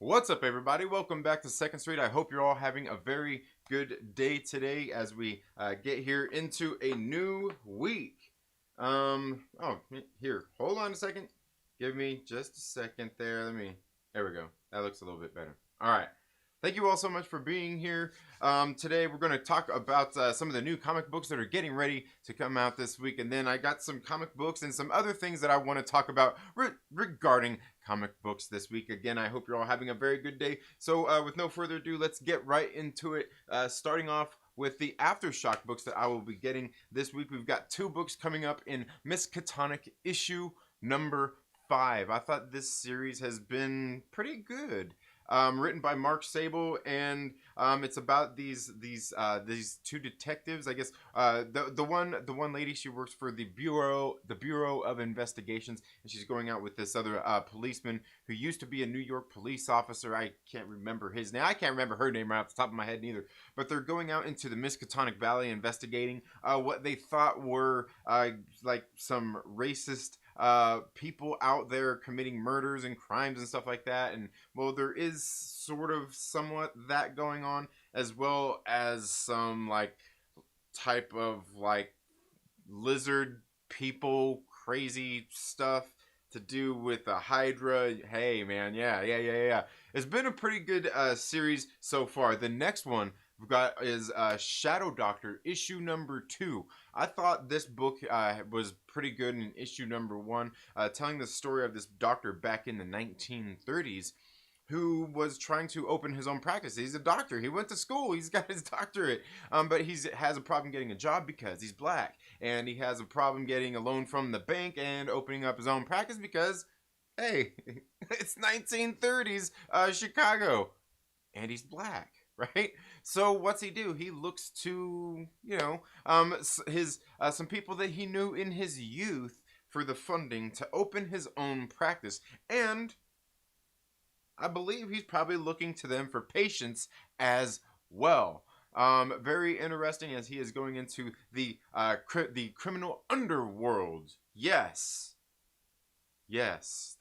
What's up, everybody? Welcome back to Second Street. I hope you're all having a very good day today as we get here into a new week. Here, hold on a second. Give me just a second there. There we go. That looks a little bit better. All right. Thank you all so much for being here. Today we're going to talk about some of the new comic books that are getting ready to come out this week. And then I got some comic books and some other things that I want to talk about regarding comic books this week. Again, I hope you're all having a very good day. So with no further ado, let's get right into it. Starting off with the Aftershock books that I will be getting this week. We've got two books coming up in Miskatonic issue number 5. I thought this series has been pretty good. Written by Mark Sable, and it's about these two detectives. I guess the one lady, she works for the Bureau of Investigations, and she's going out with this other policeman who used to be a New York police officer. I can't remember his name. I can't remember her name right off the top of my head neither. But they're going out into the Miskatonic Valley investigating what they thought were like some racist people out there committing murders and crimes and stuff like that. And well, there is sort of somewhat that going on, as well as some like type of like lizard people crazy stuff to do with the Hydra. Hey man, yeah. It's been a pretty good series so far. The next one we've got is Shadow Doctor issue number 2. I thought this book was pretty good in issue number 1, telling the story of this doctor back in the 1930s who was trying to open his own practice. He's a doctor. He went to school. He's got his doctorate. But he has a problem getting a job because he's black. And he has a problem getting a loan from the bank and opening up his own practice because, hey, it's 1930s Chicago. And he's black. Right? So what's he do? He looks to, some people that he knew in his youth for the funding to open his own practice. And I believe he's probably looking to them for patients as well. Very interesting as he is going into the criminal underworld. Yes,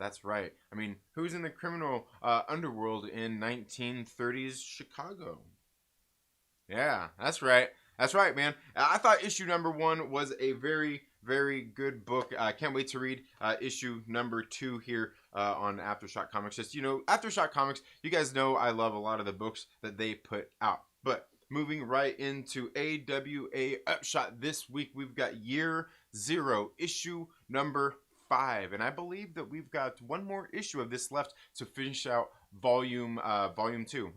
that's right. I mean, who's in the criminal underworld in 1930s Chicago? Yeah, that's right. That's right, man. I thought issue number 1 was a very, very good book. I can't wait to read issue number 2 here on Aftershock Comics. Just, Aftershock Comics, you guys know I love a lot of the books that they put out. But moving right into AWA Upshot this week, we've got Year Zero, issue number 5, and I believe that we've got one more issue of this left to finish out volume 2.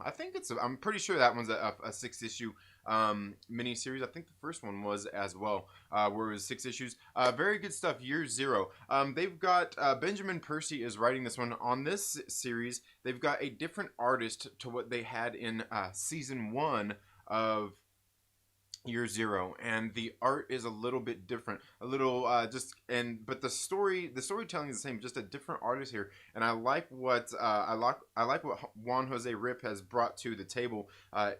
I'm pretty sure that one's a 6-issue mini series. I think the first one was as well, where it was 6 issues. Very good stuff. Year Zero. They've got Benjamin Percy is writing this one. On this series, they've got a different artist to what they had in season 1 of Year Zero, and the art is a little bit different, but the storytelling is the same, just a different artist here. And I like what Juan Jose Rip has brought to the table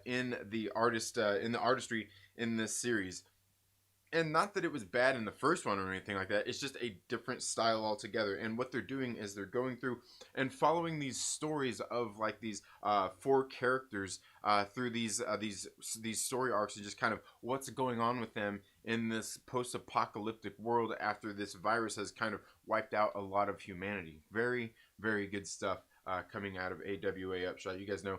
in the artistry in this series. And not that it was bad in the first one or anything like that. It's just a different style altogether. And what they're doing is they're going through and following these stories of like these 4 characters through these story arcs, and just kind of what's going on with them in this post-apocalyptic world after this virus has kind of wiped out a lot of humanity. Very, very good stuff. Coming out of AWA Upshot. You guys know,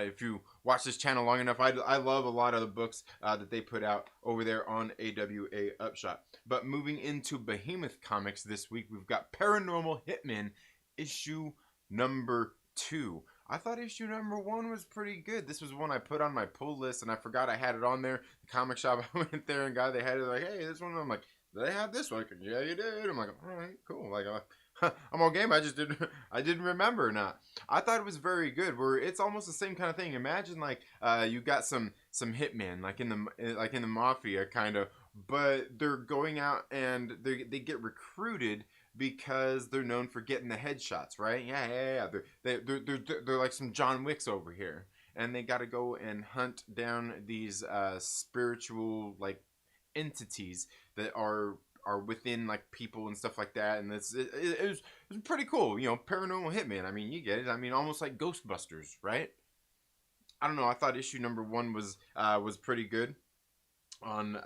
if you watch this channel long enough, I love a lot of the books that they put out over there on AWA Upshot. But moving into Behemoth Comics this week, we've got Paranormal Hitman issue number 2. I thought issue number 1 was pretty good. This was one I put on my pull list, and I forgot I had it on there. The comic shop, I went there and they had it like, hey, this one. I'm like, do they have this one? Like, yeah, you did. I'm like, all right, cool. Like, I'm on game. I didn't remember or not. I thought it was very good. Where it's almost the same kind of thing. Imagine like you got some hitmen like in the mafia kind of, but they're going out and they get recruited because they're known for getting the headshots, right? Yeah. They're like some John Wicks over here, and they got to go and hunt down these spiritual like entities that are are within like people and stuff like that, and it was pretty cool. You know, paranormal hitman. I mean, you get it. I mean, almost like Ghostbusters, right? I don't know. I thought issue number 1 was pretty good on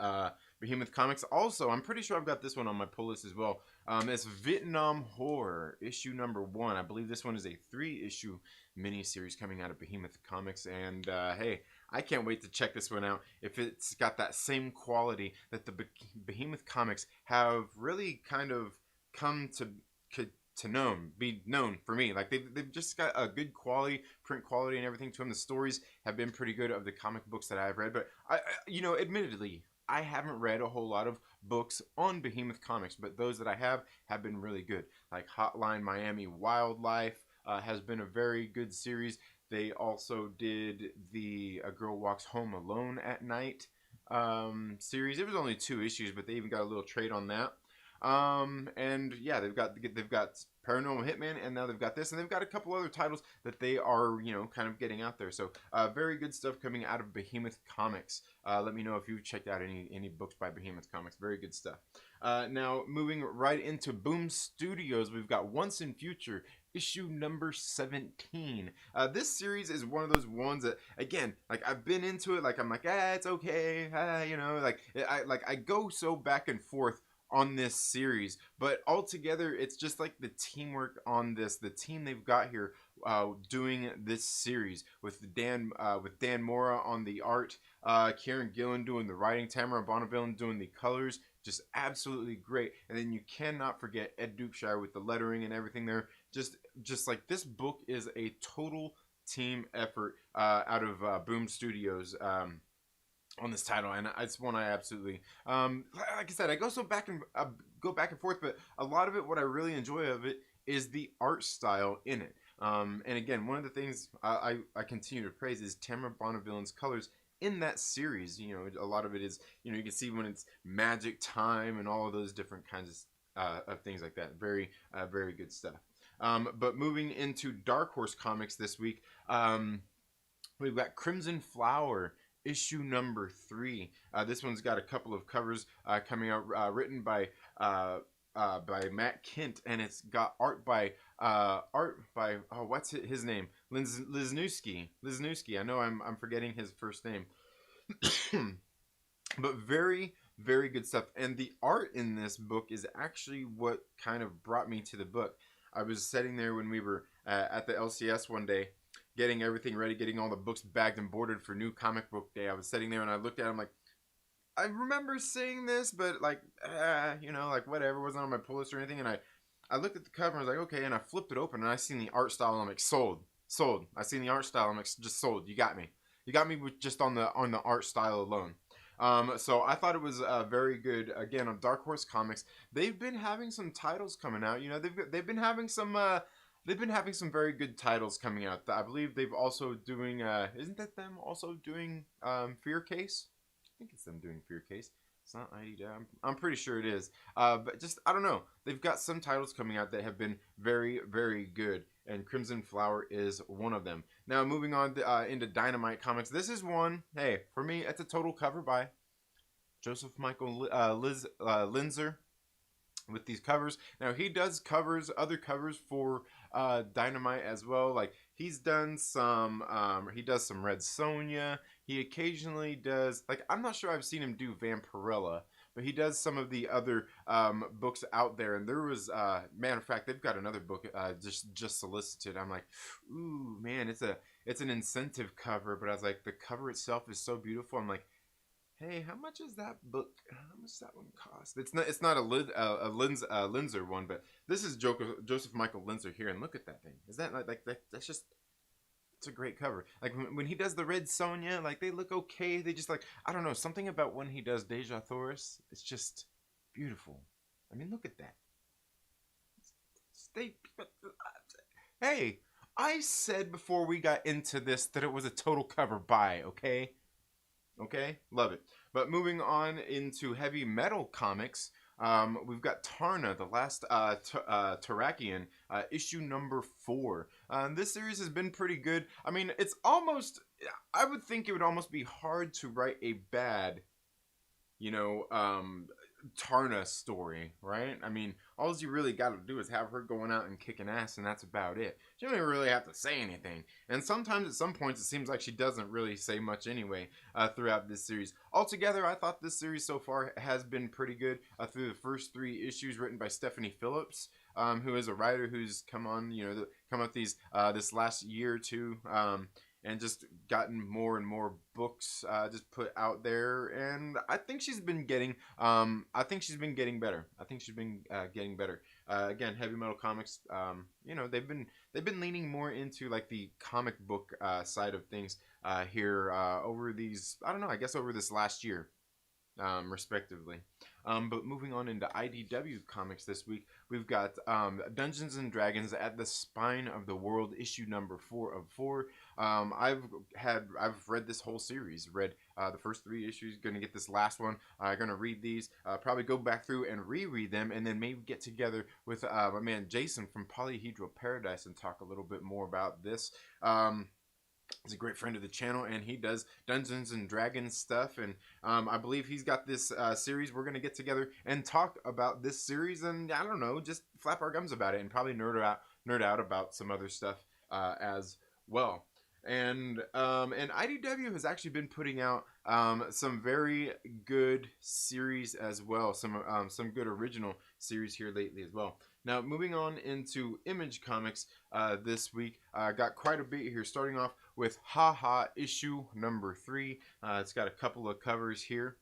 Behemoth Comics. Also, I'm pretty sure I've got this one on my pull list as well. It's Vietnam Horror, issue number 1. I believe this one is a 3-issue miniseries coming out of Behemoth Comics. And hey, I can't wait to check this one out. If it's got that same quality that the Behemoth Comics have really kind of come to be known for me. Like they've just got a good quality, print quality and everything to them. The stories have been pretty good of the comic books that I've read, but I you know, admittedly, I haven't read a whole lot of books on Behemoth Comics, but those that I have been really good. Like Hotline Miami Wildlife has been a very good series. They also did the A Girl Walks Home Alone at Night series. It was only 2 issues, but they even got a little trade on that. And yeah, they've got Paranormal Hitman, and now they've got this, and they've got a couple other titles that they are, you know, kind of getting out there. So very good stuff coming out of Behemoth Comics. Let me know if you've checked out any books by Behemoth Comics. Very good stuff. Now moving right into Boom Studios, we've got Once in Future, issue number 17. This series is one of those ones that, again, like I've been into it, like I'm like, it's okay, you know, like I go so back and forth on this series, but altogether it's just like the teamwork on this, the team they've got here doing this series with Dan Mora on the art, Kieran Gillen doing the writing, Tamara Bonneville doing the colors, just absolutely great. And then you cannot forget Ed Dukeshire with the lettering and everything there. Just like this book is a total team effort out of Boom Studios on this title, and it's one I absolutely like I said, I go back and forth, but a lot of it, what I really enjoy of it is the art style in it. And again, one of the things I continue to praise is Tamara Bonneville's colors in that series. You know, a lot of it is, you know, you can see when it's magic time and all of those different kinds of things like that. Very good stuff. But moving into Dark Horse Comics this week, we've got Crimson Flower, issue number 3. This one's got a couple of covers coming out, written by Matt Kent, and it's got art by what's his name? Lizniewski. I know I'm forgetting his first name, but very good stuff. And the art in this book is actually what kind of brought me to the book. I was sitting there when we were at the LCS one day, getting everything ready, getting all the books bagged and boarded for new comic book day. I was sitting there and I looked at it, I'm like, I remember seeing this, but like, you know, like whatever, it wasn't on my pull list or anything. And I looked at the cover and I was like, okay, and I flipped it open and I seen the art style and I'm like, sold. I seen the art style, I'm like, just sold. You got me with just on the art style alone. So I thought it was very good. Again, on Dark Horse Comics, they've been having some titles coming out. You know, they've been having some very good titles coming out. I believe they've also doing, isn't that them also doing Fear Case? I think it's them doing Fear Case. It's not ID. I'm pretty sure it is. But just, I don't know. They've got some titles coming out that have been very good. And Crimson Flower is one of them. Now, moving on into Dynamite Comics. This is one, hey, for me, it's a total cover by Joseph Michael Linzer with these covers. Now, he does other covers for Dynamite as well. Like, he's done some, he does some Red Sonja. He occasionally does, like, I'm not sure I've seen him do Vampirella, but he does some of the other books out there. And there was, matter of fact, they've got another book just solicited. I'm like, ooh, man, it's an incentive cover. But I was like, the cover itself is so beautiful. I'm like, hey, how much is that book? How much does that one cost? It's not a Linzer one, but this is Joseph Michael Linzer here. And look at that thing. Is that like that? That's just, it's a great cover. Like when he does the Red Sonja, like they look okay. They just like, I don't know, something about when he does Deja Thoris, it's just beautiful. I mean, look at that. Hey, I said before we got into this that it was a total cover buy, okay? Okay, love it. But moving on into Heavy Metal Comics, we've got Tarna, the last Tarakian, issue number 4. This series has been pretty good. I mean, it's almost, I would think it would almost be hard to write a bad, you know, Tarna story, right? I mean, all you really got to do is have her going out and kicking ass, and that's about it. She don't even really have to say anything. And sometimes, at some points, it seems like she doesn't really say much anyway throughout this series. Altogether, I thought this series so far has been pretty good through the first 3 issues, written by Stephanie Phillips, who is a writer who's come on, come up this last year or two. And just gotten more and more books just put out there, and I think she's been getting better. I think she's been getting better. Again, Heavy Metal Comics, they've been leaning more into like the comic book side of things here over these, I don't know, I guess over this last year. Respectively. But moving on into IDW Comics this week, we've got Dungeons and Dragons at the Spine of the World, issue number 4 of 4. I've read this whole series. Read the first 3 issues. Going to get this last one. Going to read these. Probably go back through and reread them, and then maybe get together with my man Jason from Polyhedral Paradise and talk a little bit more about this. He's a great friend of the channel, and he does Dungeons and Dragons stuff, and I believe he's got this series. We're going to get together and talk about this series, and I don't know, just flap our gums about it, and probably nerd out about some other stuff as well. And IDW has actually been putting out some very good series as well, some good original series here lately as well. Now, moving on into Image Comics this week, got quite a bit here, starting off with Ha Ha issue number 3. It's got a couple of covers here,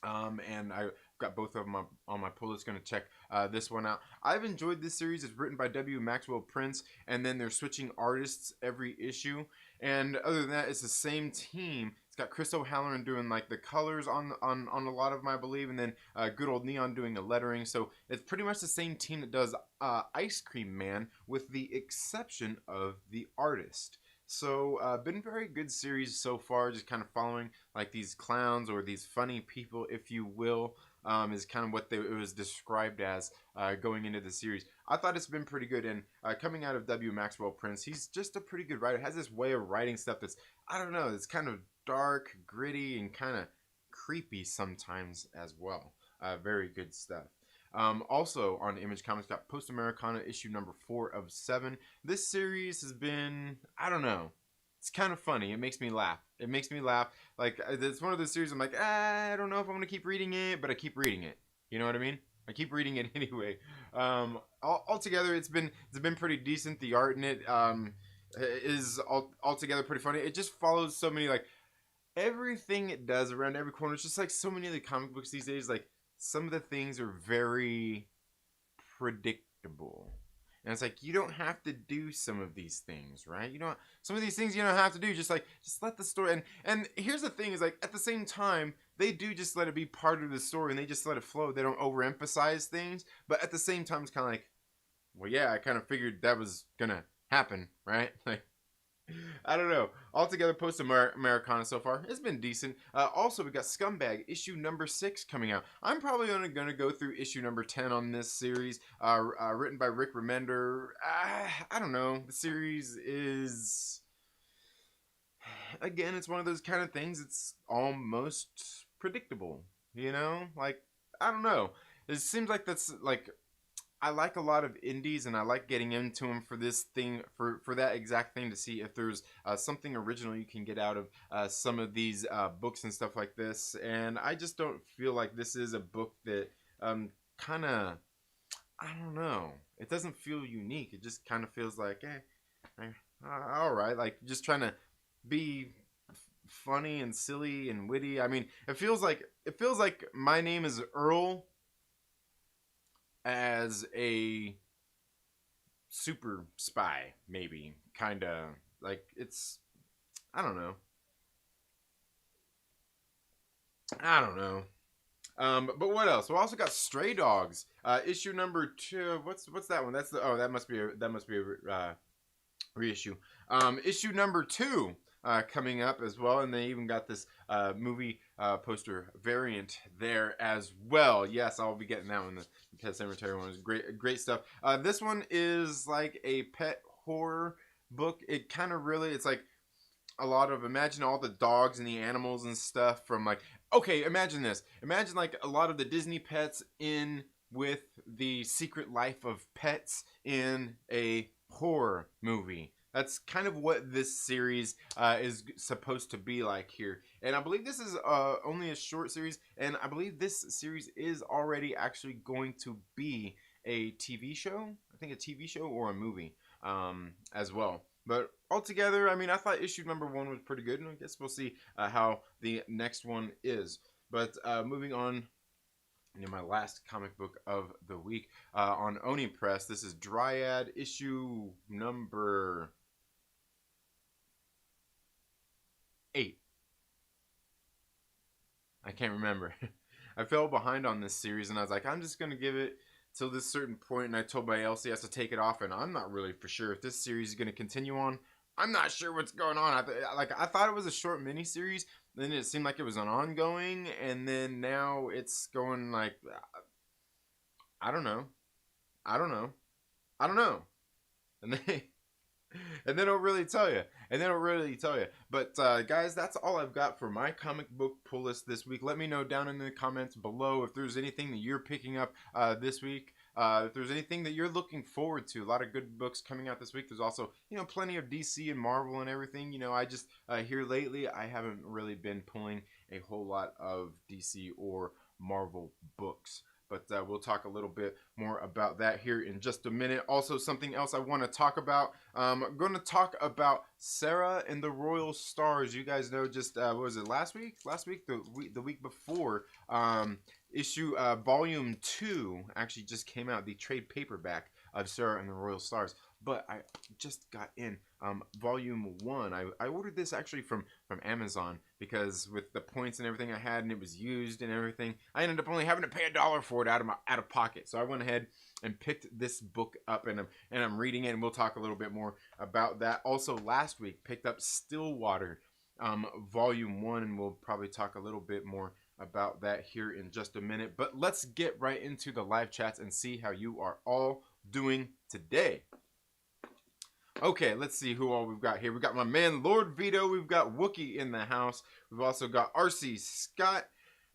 and I've got both of them on my pull list. Going to check this one out. I've enjoyed this series. It's written by W. Maxwell Prince, and then they're switching artists every issue. And other than that, it's the same team. It's got Chris O'Halloran doing like the colors on a lot of them, I believe, and then good old Neon doing the lettering. So it's pretty much the same team that does Ice Cream Man, with the exception of the artist. So been very good series so far, just kind of following like these clowns or these funny people, if you will, is kind of what it was described as going into the series. I thought it's been pretty good, and coming out of W. Maxwell Prince, he's just a pretty good writer. Has this way of writing stuff that's, I don't know, it's kind of dark, gritty, and kind of creepy sometimes as well. Very good stuff. Also on Image Comics, got Post Americana issue number 4 of 7. This series has been, I don't know, it's kind of funny. It makes me laugh. Like, it's one of those series I'm like, I don't know if I'm going to keep reading it, but I keep reading it. You know what I mean? I keep reading it anyway. Altogether, it's been pretty decent. The art in it is altogether pretty funny. It just follows so many, like, everything it does around every corner. It's just like so many of the comic books these days, like, some of the things are very predictable. And it's like, you don't have to do some of these things, right? Some of these things you don't have to do. Just let the story. And here's the thing is, like, at the same time, they do just let it be part of the story, and they just let it flow. They don't overemphasize things. But at the same time, it's kind of like, well, yeah, I kind of figured that was going to happen, right? Like, I don't know. Altogether, Post Americana so far, it's been decent. Also, we got Scumbag issue number 6 coming out. I'm probably only going to go through issue number 10 on this series. Written by Rick Remender. I don't know. The series is, again, it's one of those kind of things. It's almost predictable. Like, I don't know. It seems like that's like, I like a lot of indies, and I like getting into them for this thing, for that exact thing, to see if there's something original you can get out of some of these books and stuff like this. And I just don't feel like this is a book that kind of, I don't know, it doesn't feel unique. It just kind of feels like, all right, like just trying to be funny and silly and witty. I mean, it feels like My Name is Earl as a super spy, maybe, kind of. Like, it's, I don't know. But what else? We also got Stray Dogs, issue number 2. What's that one? That's the, oh, that must be a reissue. Issue number 2 coming up as well, and they even got this movie poster variant there as well. Yes, I'll be getting that one. The Pet Sematary one is great stuff. This one is like a pet horror book. It kind of really, it's like, a lot of, imagine all the dogs and the animals and stuff from like, okay, imagine this. Imagine like a lot of the Disney pets in with the secret life of pets in a horror movie. That's kind of what this series is supposed to be like here. And I believe this is only a short series, and I believe this series is already actually going to be a TV show. I think a TV show or a movie as well. But altogether, I mean, I thought issue number 1 was pretty good, and I guess we'll see how the next one is. But moving on into my last comic book of the week on Oni Press, this is Dryad issue number 8. I can't remember. I fell behind on this series, and I was like, I'm just going to give it till this certain point, and I told my LC has to take it off, and I'm not really for sure if this series is going to continue on. I'm not sure what's going on. I thought it was a short mini series, then it seemed like it was an ongoing, and then now it's going like, I don't know, and they don't really tell you. But guys, that's all I've got for my comic book pull list this week. Let me know down in the comments below if there's anything that you're picking up this week. If there's anything that you're looking forward to. A lot of good books coming out this week. There's also, plenty of DC and Marvel and everything. I just, here lately, I haven't really been pulling a whole lot of DC or Marvel books. But we'll talk a little bit more about that here in just a minute. Also, something else I want to talk about. I'm going to talk about Sarah and the Royal Stars. You guys know just, what was it, last week? The week before. Issue Volume 2 actually just came out. The trade paperback of Sarah and the Royal Stars. But I just got in Volume 1. I ordered this actually from Amazon because with the points and everything I had, and it was used and everything, I ended up only having to pay $1 for it out of pocket. So I went ahead and picked this book up, and I'm reading it, and we'll talk a little bit more about that. Also, last week picked up Stillwater Volume 1, and we'll probably talk a little bit more about that here in just a minute. But let's get right into the live chats and see how you are all doing today. Okay, let's see who all we've got here. We've got my man Lord Veedo. We've got Wookie in the house. We've also got RC Scott.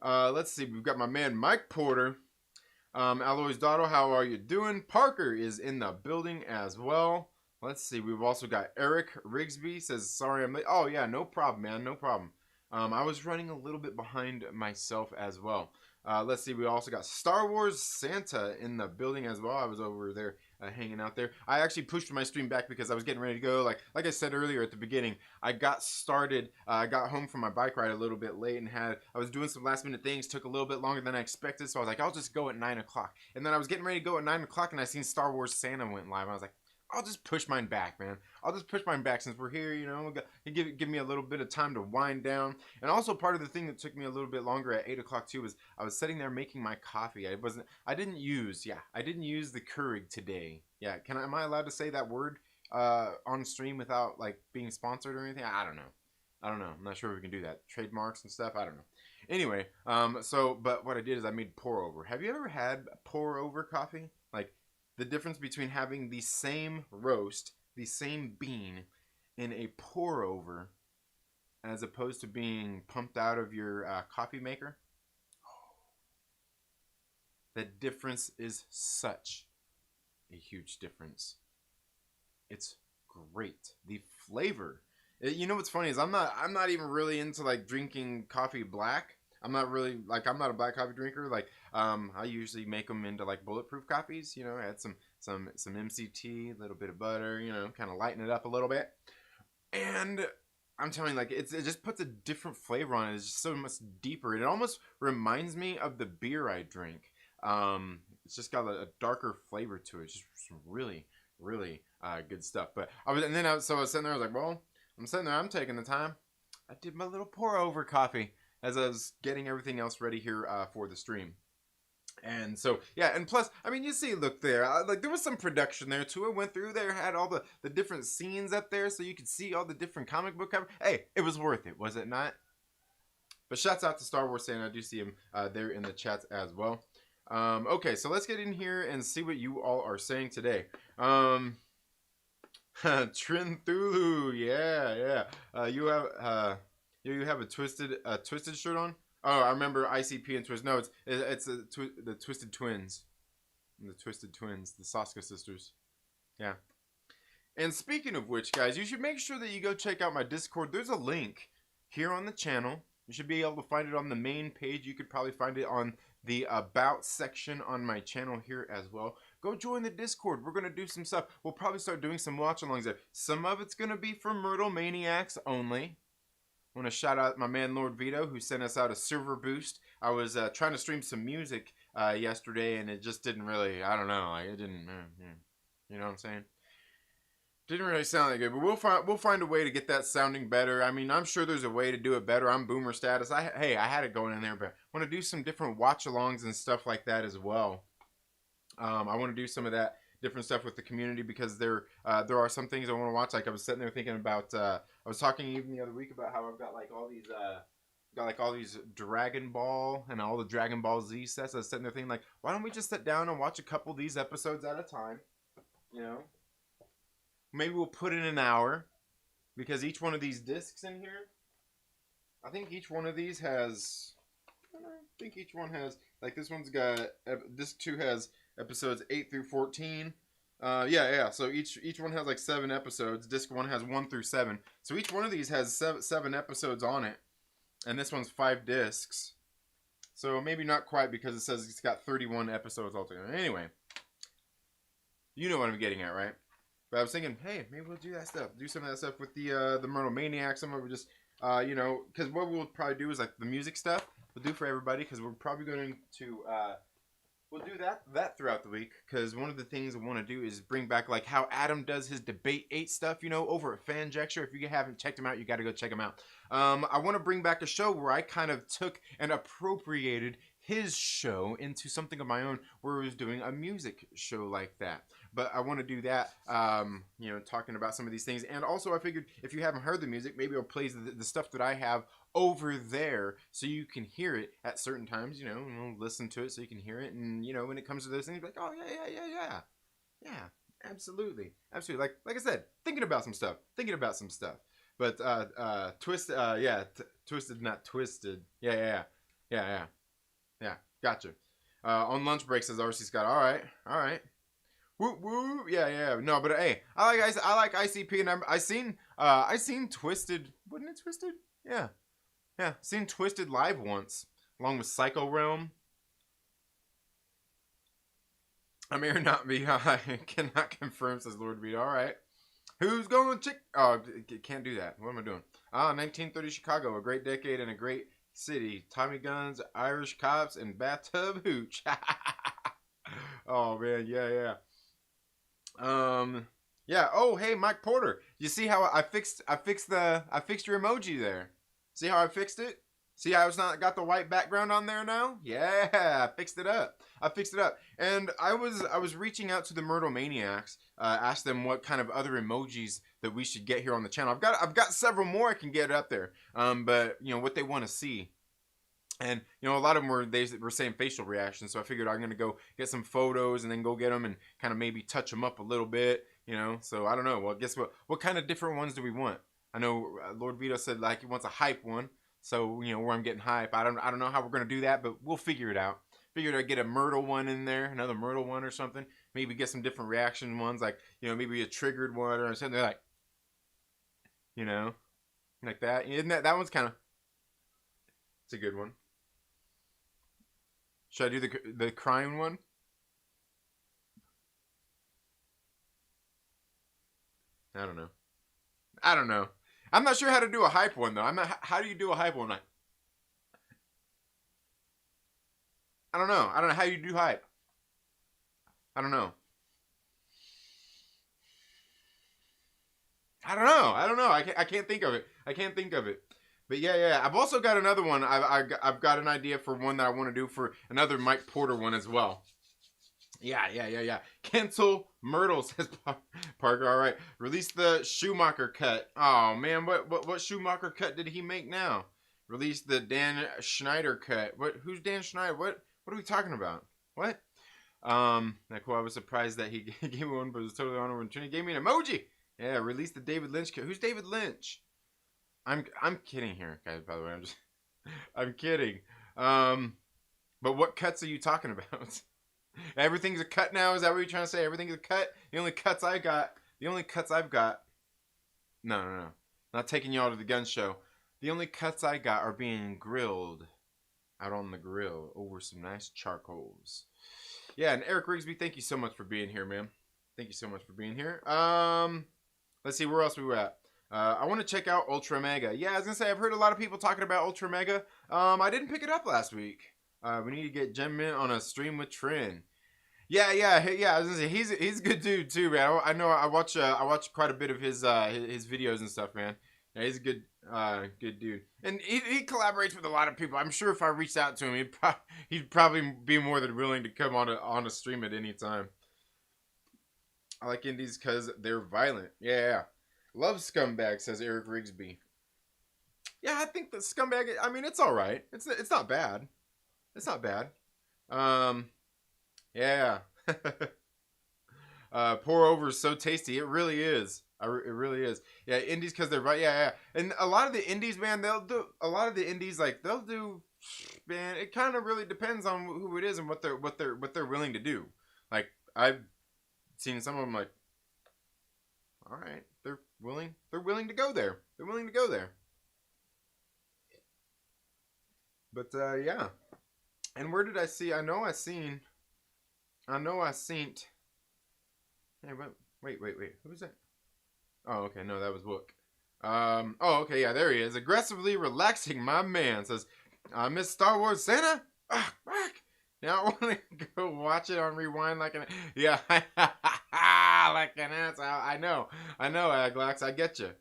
Let's see. We've got my man Mike Porter. Aloy's Dotto, how are you doing? Parker is in the building as well. Let's see. We've also got Eric Rigsby. Says, sorry I'm late. Oh, yeah, no problem, man. No problem. I was running a little bit behind myself as well. Let's see. We also got Star Wars Santa in the building as well. I was over there hanging out there. I actually pushed my stream back because I was getting ready to go. Like I said earlier at the beginning, I got started. I got home from my bike ride a little bit late and I was doing some last minute things. Took a little bit longer than I expected. So I was like, I'll just go at 9 o'clock. And then I was getting ready to go at 9 o'clock and I seen Star Wars Santa went live. I was like, I'll just push mine back, man. I'll just push mine back since we're here, give me a little bit of time to wind down. And also part of the thing that took me a little bit longer at 8 o'clock too was I was sitting there making my coffee. I didn't use the Keurig today. Yeah, am I allowed to say that word on stream without like being sponsored or anything? I don't know. I'm not sure if we can do that. Trademarks and stuff, I don't know. Anyway, but what I did is I made pour over. Have you ever had pour over coffee? Like, the difference between having the same roast, the same bean, in a pour over as opposed to being pumped out of your coffee maker. The difference is such a huge difference. It's great. The flavor. You know what's funny is I'm not even really into like drinking coffee black. I'm not a black coffee drinker. I usually make them into like bulletproof coffees. Add some MCT, a little bit of butter. Kind of lighten it up a little bit. And I'm telling you, it just puts a different flavor on it. It's just so much deeper. It almost reminds me of the beer I drink. It's just got a darker flavor to it. It's just some really, really good stuff. But I was sitting there. I was like, well, I'm sitting there. I'm taking the time. I did my little pour over coffee as I was getting everything else ready here for the stream. And so, yeah, and plus, I mean, you see, look there, there was some production there too. It went through there, had all the different scenes up there so you could see all the different comic book covers. Hey, it was worth it, was it not? But shouts out to Star Wars Santa. I do see him there in the chats as well. Okay, so let's get in here and see what you all are saying today. Trinthulu, yeah. You have a twisted shirt on. Oh, I remember ICP and Twist. No, it's the Twisted Twins, the Saska sisters. Yeah. And speaking of which, guys, you should make sure that you go check out my Discord. There's a link here on the channel. You should be able to find it on the main page. You could probably find it on the About section on my channel here as well. Go join the Discord. We're going to do some stuff. We'll probably start doing some watch-alongs there. Some of it's going to be for Myrtle Maniacs only. I want to shout out my man Lord Veedo, who sent us out a server boost. I was trying to stream some music yesterday, and it just didn't really, I don't know, like it didn't, you know what I'm saying? Didn't really sound that good, but we'll find a way to get that sounding better. I mean, I'm sure there's a way to do it better. I'm boomer status. Hey, I had it going in there, but I want to do some different watch-alongs and stuff like that as well. I want to do some of that different stuff with the community because there are some things I want to watch. Like I was sitting there thinking about. I was talking even the other week about how I've got like all these Dragon Ball and all the Dragon Ball Z sets. I was sitting there thinking like, why don't we just sit down and watch a couple of these episodes at a time? You know. Maybe we'll put in an hour because each one of these discs in here, I think each one of these has, like this one's got, disc 2 has episodes 8 through 14. Yeah. So each one has like 7 episodes. Disc 1 has 1 through 7. So each one of these has 7 episodes on it. And this one's 5 discs. So maybe not quite because it says it's got 31 episodes altogether. Anyway, you know what I'm getting at, right? But I was thinking, hey, maybe we'll do that stuff. Do some of that stuff with the Myrtle Maniacs. Some of it just, you know, because what we'll probably do is like the music stuff. We'll do for everybody because we're probably going to, we'll do that throughout the week. Because one of the things I want to do is bring back like how Adam does his Debate 8 stuff, you know, over at Fanjecture. If you haven't checked him out, you got to go check him out. I want to bring back a show where I kind of took and appropriated his show into something of my own where he was doing a music show like that. But I want to do that, you know, talking about some of these things. And also I figured if you haven't heard the music, maybe I'll play the stuff that I have over there so you can hear it at certain times, you know, and we'll listen to it so you can hear it. And, you know, when it comes to those things, like, oh, yeah, absolutely. Like I said, thinking about some stuff. But, Twisted, not Twisted. Yeah, gotcha. On lunch breaks, says RC Scott, all right. Woo, yeah. No, but hey, I like ICP, and I seen Twisted. Wasn't it Twisted? Yeah. Seen Twisted live once, along with Psycho Realm. I may or not be high. Cannot confirm, says Lord Reed. All right. Who's going to Oh, can't do that. What am I doing? 1930 Chicago, a great decade and a great city. Tommy guns, Irish cops, and bathtub hooch. Oh man, yeah. Yeah. Oh, hey, Mike Porter. You see how I fixed your emoji there? See how I fixed it? See how it's not got the white background on there now? Yeah, I fixed it up. And I was reaching out to the Myrtle Maniacs, asked them what kind of other emojis that we should get here on the channel. I've got several more I can get up there. But you know what they want to see. And, you know, a lot of them were saying facial reactions, so I figured I'm going to go get some photos and then go get them and kind of maybe touch them up a little bit, you know. So, I don't know. Well, guess what? What kind of different ones do we want? I know Lord Veedo said, like, he wants a hype one. So, you know, where I'm getting hype. I don't know how we're going to do that, but we'll figure it out. Figured I'd get a Myrtle one in there, another Myrtle one or something. Maybe get some different reaction ones, like, you know, maybe a triggered one or something. They're like, you know, like that. Isn't that one's kind of, it's a good one. Should I do the crying one? I don't know. I'm not sure how to do a hype one though. How do you do a hype one? I don't know. I don't know how you do hype. I don't know. I can't think of it. But yeah. I've also got another one. I've got an idea for one that I want to do for another Mike Porter one as well. Yeah. Cancel Myrtle, says Parker. All right. Release the Schumacher cut. Oh, man. What Schumacher cut did he make now? Release the Dan Schneider cut. Who's Dan Schneider? What are we talking about? What? Like, well, I was surprised that he gave me one, but it was totally honorable. He gave me an emoji. Yeah, release the David Lynch. Who's David Lynch? I'm kidding here, guys. By the way, I'm kidding. But what cuts are you talking about? Everything's a cut now. Is that what you're trying to say? Everything's a cut. The only cuts I've got. No. Not taking y'all to the gun show. The only cuts I got are being grilled out on the grill over some nice charcoals. Yeah, and Eric Rigsby, thank you so much for being here, man. Thank you so much for being here. Let's see where else we were at. I want to check out Ultra Mega. Yeah, I was gonna say I've heard a lot of people talking about Ultra Mega. I didn't pick it up last week. We need to get Gem Mint on a stream with Trin. Yeah. I was gonna say he's a good dude too, man. I know I watch quite a bit of his videos and stuff, man. Yeah, he's a good dude, and he collaborates with a lot of people. I'm sure if I reached out to him, he'd probably be more than willing to come on a stream at any time. I like indies because they're violent. Yeah. Love Scumbag, says Eric Rigsby. Yeah, I think the Scumbag, I mean, it's all right. It's not bad. It's not bad. Yeah. Pour over is so tasty. It really is. It really is. Yeah, indies because they're right. Yeah. And a lot of the indies, man, they'll do. Man, it kind of really depends on who it is and what they're willing to do. Like I've seen some of them, like, all right, they're willing to go there. They're willing to go there. But yeah. And where did I see? I know I seen. Hey, wait. Who was that? Oh, okay. No, that was Wook. Oh, okay. Yeah, there he is. Aggressively relaxing, my man. Says, I miss Star Wars Santa. Ah, fuck. Now I want to go watch it on Rewind like an... Yeah, like an ass. I know, Aglax. I get you.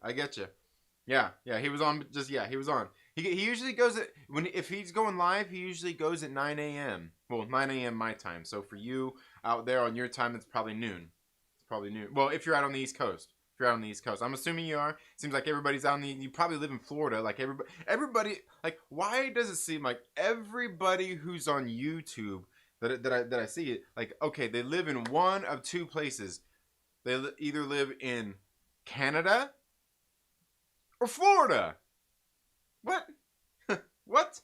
Yeah, he was on. He was on. He usually goes at... If he's going live, he usually goes at 9 a.m. Well, 9 a.m. my time. So for you out there on your time, it's probably noon. Well, if you're out on the East Coast. I'm assuming you are. Seems like everybody's out you probably live in Florida. Like everybody, like, why does it seem like everybody who's on YouTube that I see it, like, okay, they live in one of two places. They either live in Canada or Florida. What? What?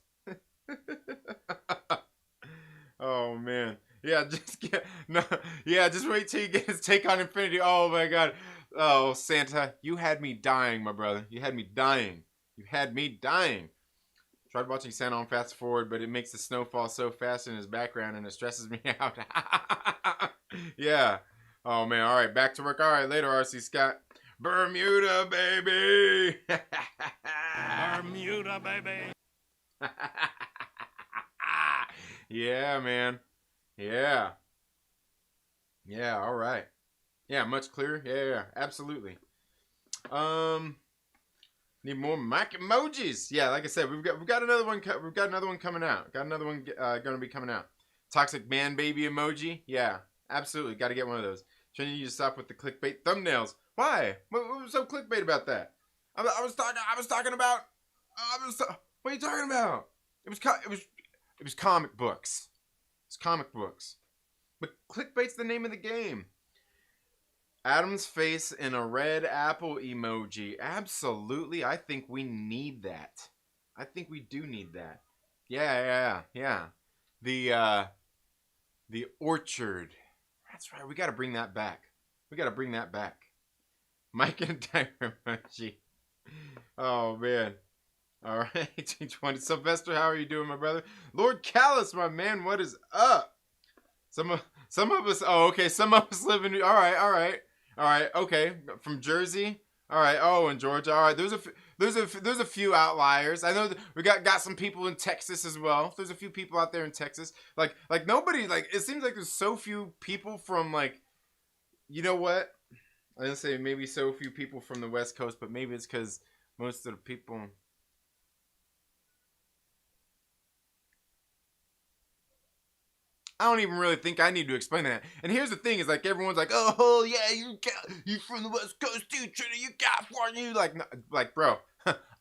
Oh man. Yeah, just wait till you get his take on Infinity. Oh my god. Oh, Santa, you had me dying, my brother. You had me dying. Tried watching Santa on fast forward, but it makes the snow fall so fast in his background and it stresses me out. Yeah. Oh man. All right, back to work. All right, later, RC Scott. Bermuda, baby. Bermuda, baby. Yeah, man. Yeah, all right. Yeah, much clearer. Yeah, absolutely. Need more mic emojis. Yeah, like I said, we've got another one. We've got another one coming out. Got another one going to be coming out. Toxic man baby emoji. Yeah, absolutely. Got to get one of those. Trying you to stop with the clickbait thumbnails. Why? What was so clickbait about that? I was talking about. What are you talking about? It was comic books. It's comic books. But clickbait's the name of the game. Adam's face in a red apple emoji. Absolutely. I think we need that. I think we do need that. Yeah. The orchard. That's right. We got to bring that back. Mike and Timer emoji. Oh, man. All right. 1820. Sylvester, how are you doing, my brother? Lord Callus, my man, what is up? Some of us. Oh, okay. Some of us live in. All right. Okay. From Jersey. All right. Oh, in Georgia. All right. There's a few outliers. I know that we got some people in Texas as well. There's a few people out there in Texas. Like nobody. Like, it seems like there's so few people from, like, you know what? I was gonna say maybe so few people from the West Coast, but maybe it's because most of the people. I don't even really think I need to explain that. And here's the thing: is like everyone's like, "Oh yeah, you from the West Coast too, Trinity? You California?" Like, bro,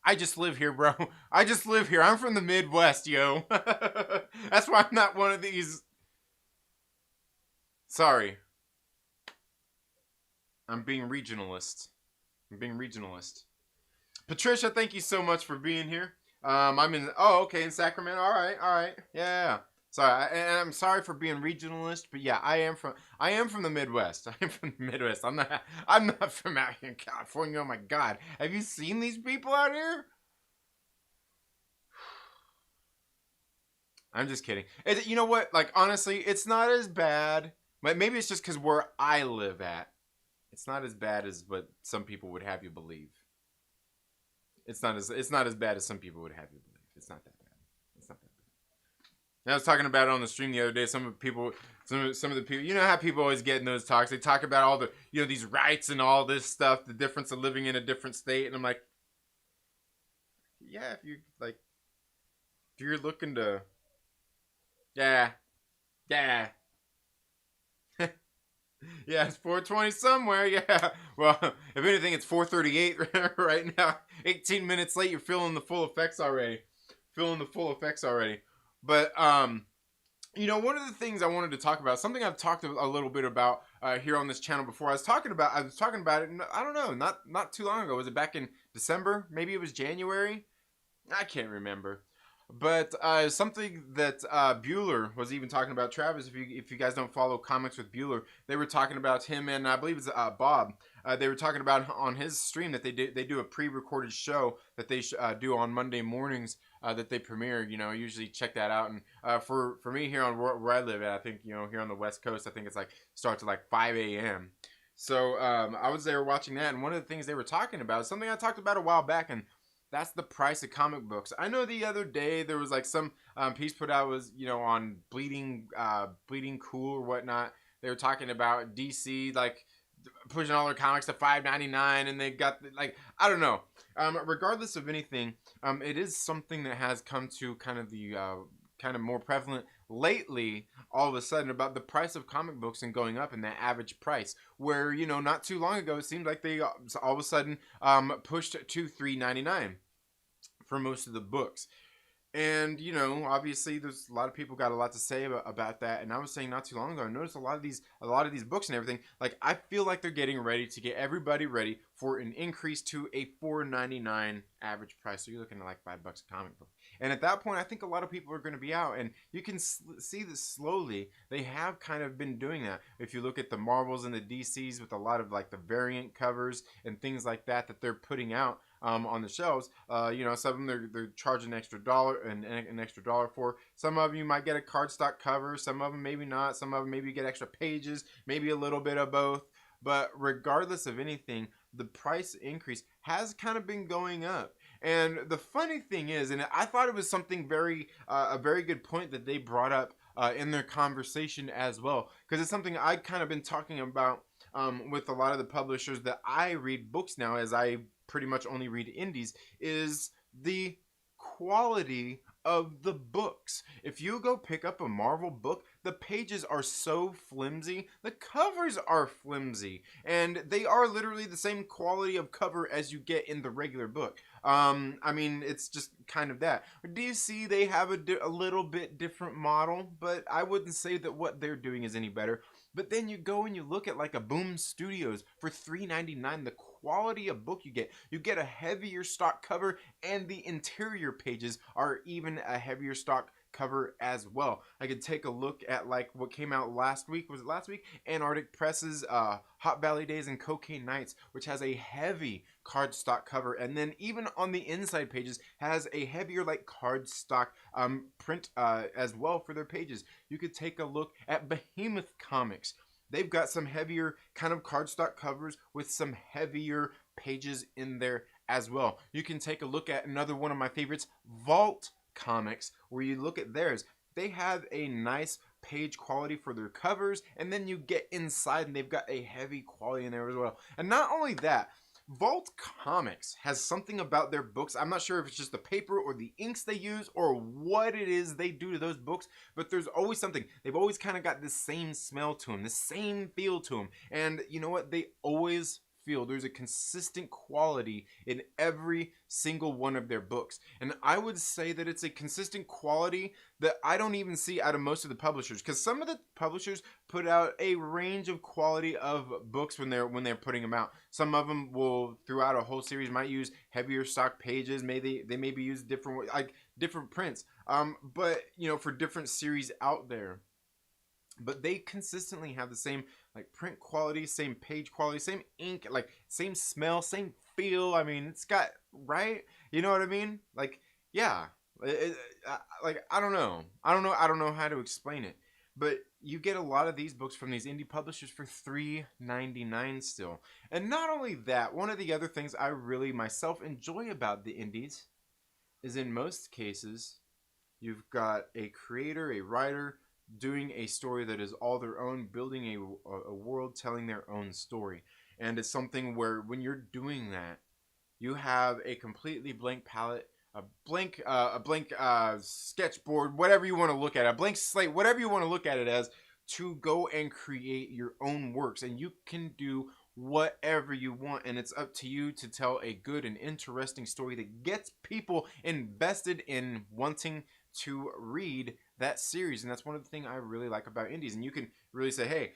I just live here, bro. I just live here. I'm from the Midwest, yo. That's why I'm not one of these. Sorry, I'm being regionalist. I'm being regionalist. Patricia, thank you so much for being here. I'm in. Oh, okay, in Sacramento. All right. Yeah. Sorry, and I'm sorry for being regionalist, but yeah, I am from the Midwest. I am from the Midwest. I'm not from out here in California. Oh my God, have you seen these people out here? I'm just kidding. You know what? Like honestly, it's not as bad. Maybe it's just because where I live at, it's not as bad as what some people would have you believe. It's not as bad as some people would have you believe. It's not that bad. It's not that bad. I was talking about it on the stream the other day. Some of the people, you know how people always get in those talks. They talk about all the, these rights and all this stuff, the difference of living in a different state, and I'm like, yeah, if you're looking to, yeah. Yeah, it's 4:20 somewhere. Yeah. Well, if anything, it's 4:38 right now. 18 minutes late. You're feeling the full effects already. But one of the things I wanted to talk about, something I've talked a little bit about here on this channel before. I was talking about it. I don't know, not too long ago. Was it back in December? Maybe it was January. I can't remember. But something that Bueller was even talking about, Travis, if you guys don't follow Comics with Bueller, they were talking about him, and I believe it's Bob. They were talking about on his stream that they do a pre-recorded show that they do on Monday mornings that they premiere. Usually check that out. And for me here on where I live at, I think here on the West Coast, I think it's starts at 5 a.m. So I was there watching that, and one of the things they were talking about is something I talked about a while back, and that's the price of comic books. I know the other day there was some piece put out was on Bleeding Cool or whatnot. They were talking about DC pushing all their comics to $5.99, and they got I don't know. Regardless of anything, it is something that has come to kind of more prevalent lately. All of a sudden about the price of comic books and going up in that average price, where not too long ago it seemed like they all of a sudden pushed to $3.99 for most of the books. And obviously there's a lot of people got a lot to say about that. And I was saying not too long ago, I noticed a lot of these books and everything, I feel like they're getting ready to get everybody ready for an increase to a $4.99 average price. So you're looking at $5 a comic book. And at that point, I think a lot of people are going to be out, and you can see this slowly. They have kind of been doing that. If you look at the Marvels and the DCs with a lot of the variant covers and things like that they're putting out on the shelves, some of them they're charging an extra $1 for. Some of them you might get a cardstock cover. Some of them maybe not. Some of them maybe you get extra pages. Maybe a little bit of both. But regardless of anything, the price increase has kind of been going up. And the funny thing is, and I thought it was something a very good point that they brought up in their conversation as well, because it's something I've kind of been talking about with a lot of the publishers that I read books now, as I pretty much only read indies, is the quality of the books. If you go pick up a Marvel book, the pages are so flimsy, the covers are flimsy, and they are literally the same quality of cover as you get in the regular book. I mean, it's just kind of that. DC, they have a little bit different model, but I wouldn't say that what they're doing is any better. But then you go and you look at a Boom Studios for $3.99, the quality of book you get a heavier stock cover, and the interior pages are even a heavier stock cover as well. I could take a look at what came out last week. Was it last week? Antarctic Press's Hot Valley Days and Cocaine Nights, which has a heavy cardstock cover, and then even on the inside pages has a heavier cardstock print as well for their pages. You could take a look at Behemoth Comics. They've got some heavier kind of cardstock covers with some heavier pages in there as well. You can take a look at another one of my favorites, Vault Comics, where you look at theirs. They have a nice page quality for their covers, and then you get inside and they've got a heavy quality in there as well. And not only that, Vault Comics has something about their books. I'm not sure if it's just the paper or the inks they use or what it is they do to those books, but there's always something. They've always kind of got the same smell to them, the same feel to them. And you know what? They always feel. There's a consistent quality in every single one of their books. And I would say that it's a consistent quality that I don't even see out of most of the publishers, because some of the publishers put out a range of quality of books when they're putting them out. Some of them will, throughout a whole series, might use heavier stock pages. Maybe they maybe use different, like, different prints. But you know, for different series out there. But they consistently have the same, like, print quality, same page quality, same ink, like, same smell, same feel. I mean, it's got, right? You know what I mean? Like, yeah. Like, I don't know how to explain it. But you get a lot of these books from these indie publishers for $3.99 still. And not only that, one of the other things I really myself enjoy about the indies is, in most cases, you've got a creator, a writer, doing a story that is all their own, building a world, telling their own story. And it's something where, when you're doing that, you have a completely blank palette, a blank sketchboard, whatever you want to look at, a blank slate, whatever you want to look at it as, to go and create your own works. And you can do whatever you want, and it's up to you to tell a good and interesting story that gets people invested in wanting to read that series. And that's one of the things I really like about indies. And you can really say, hey,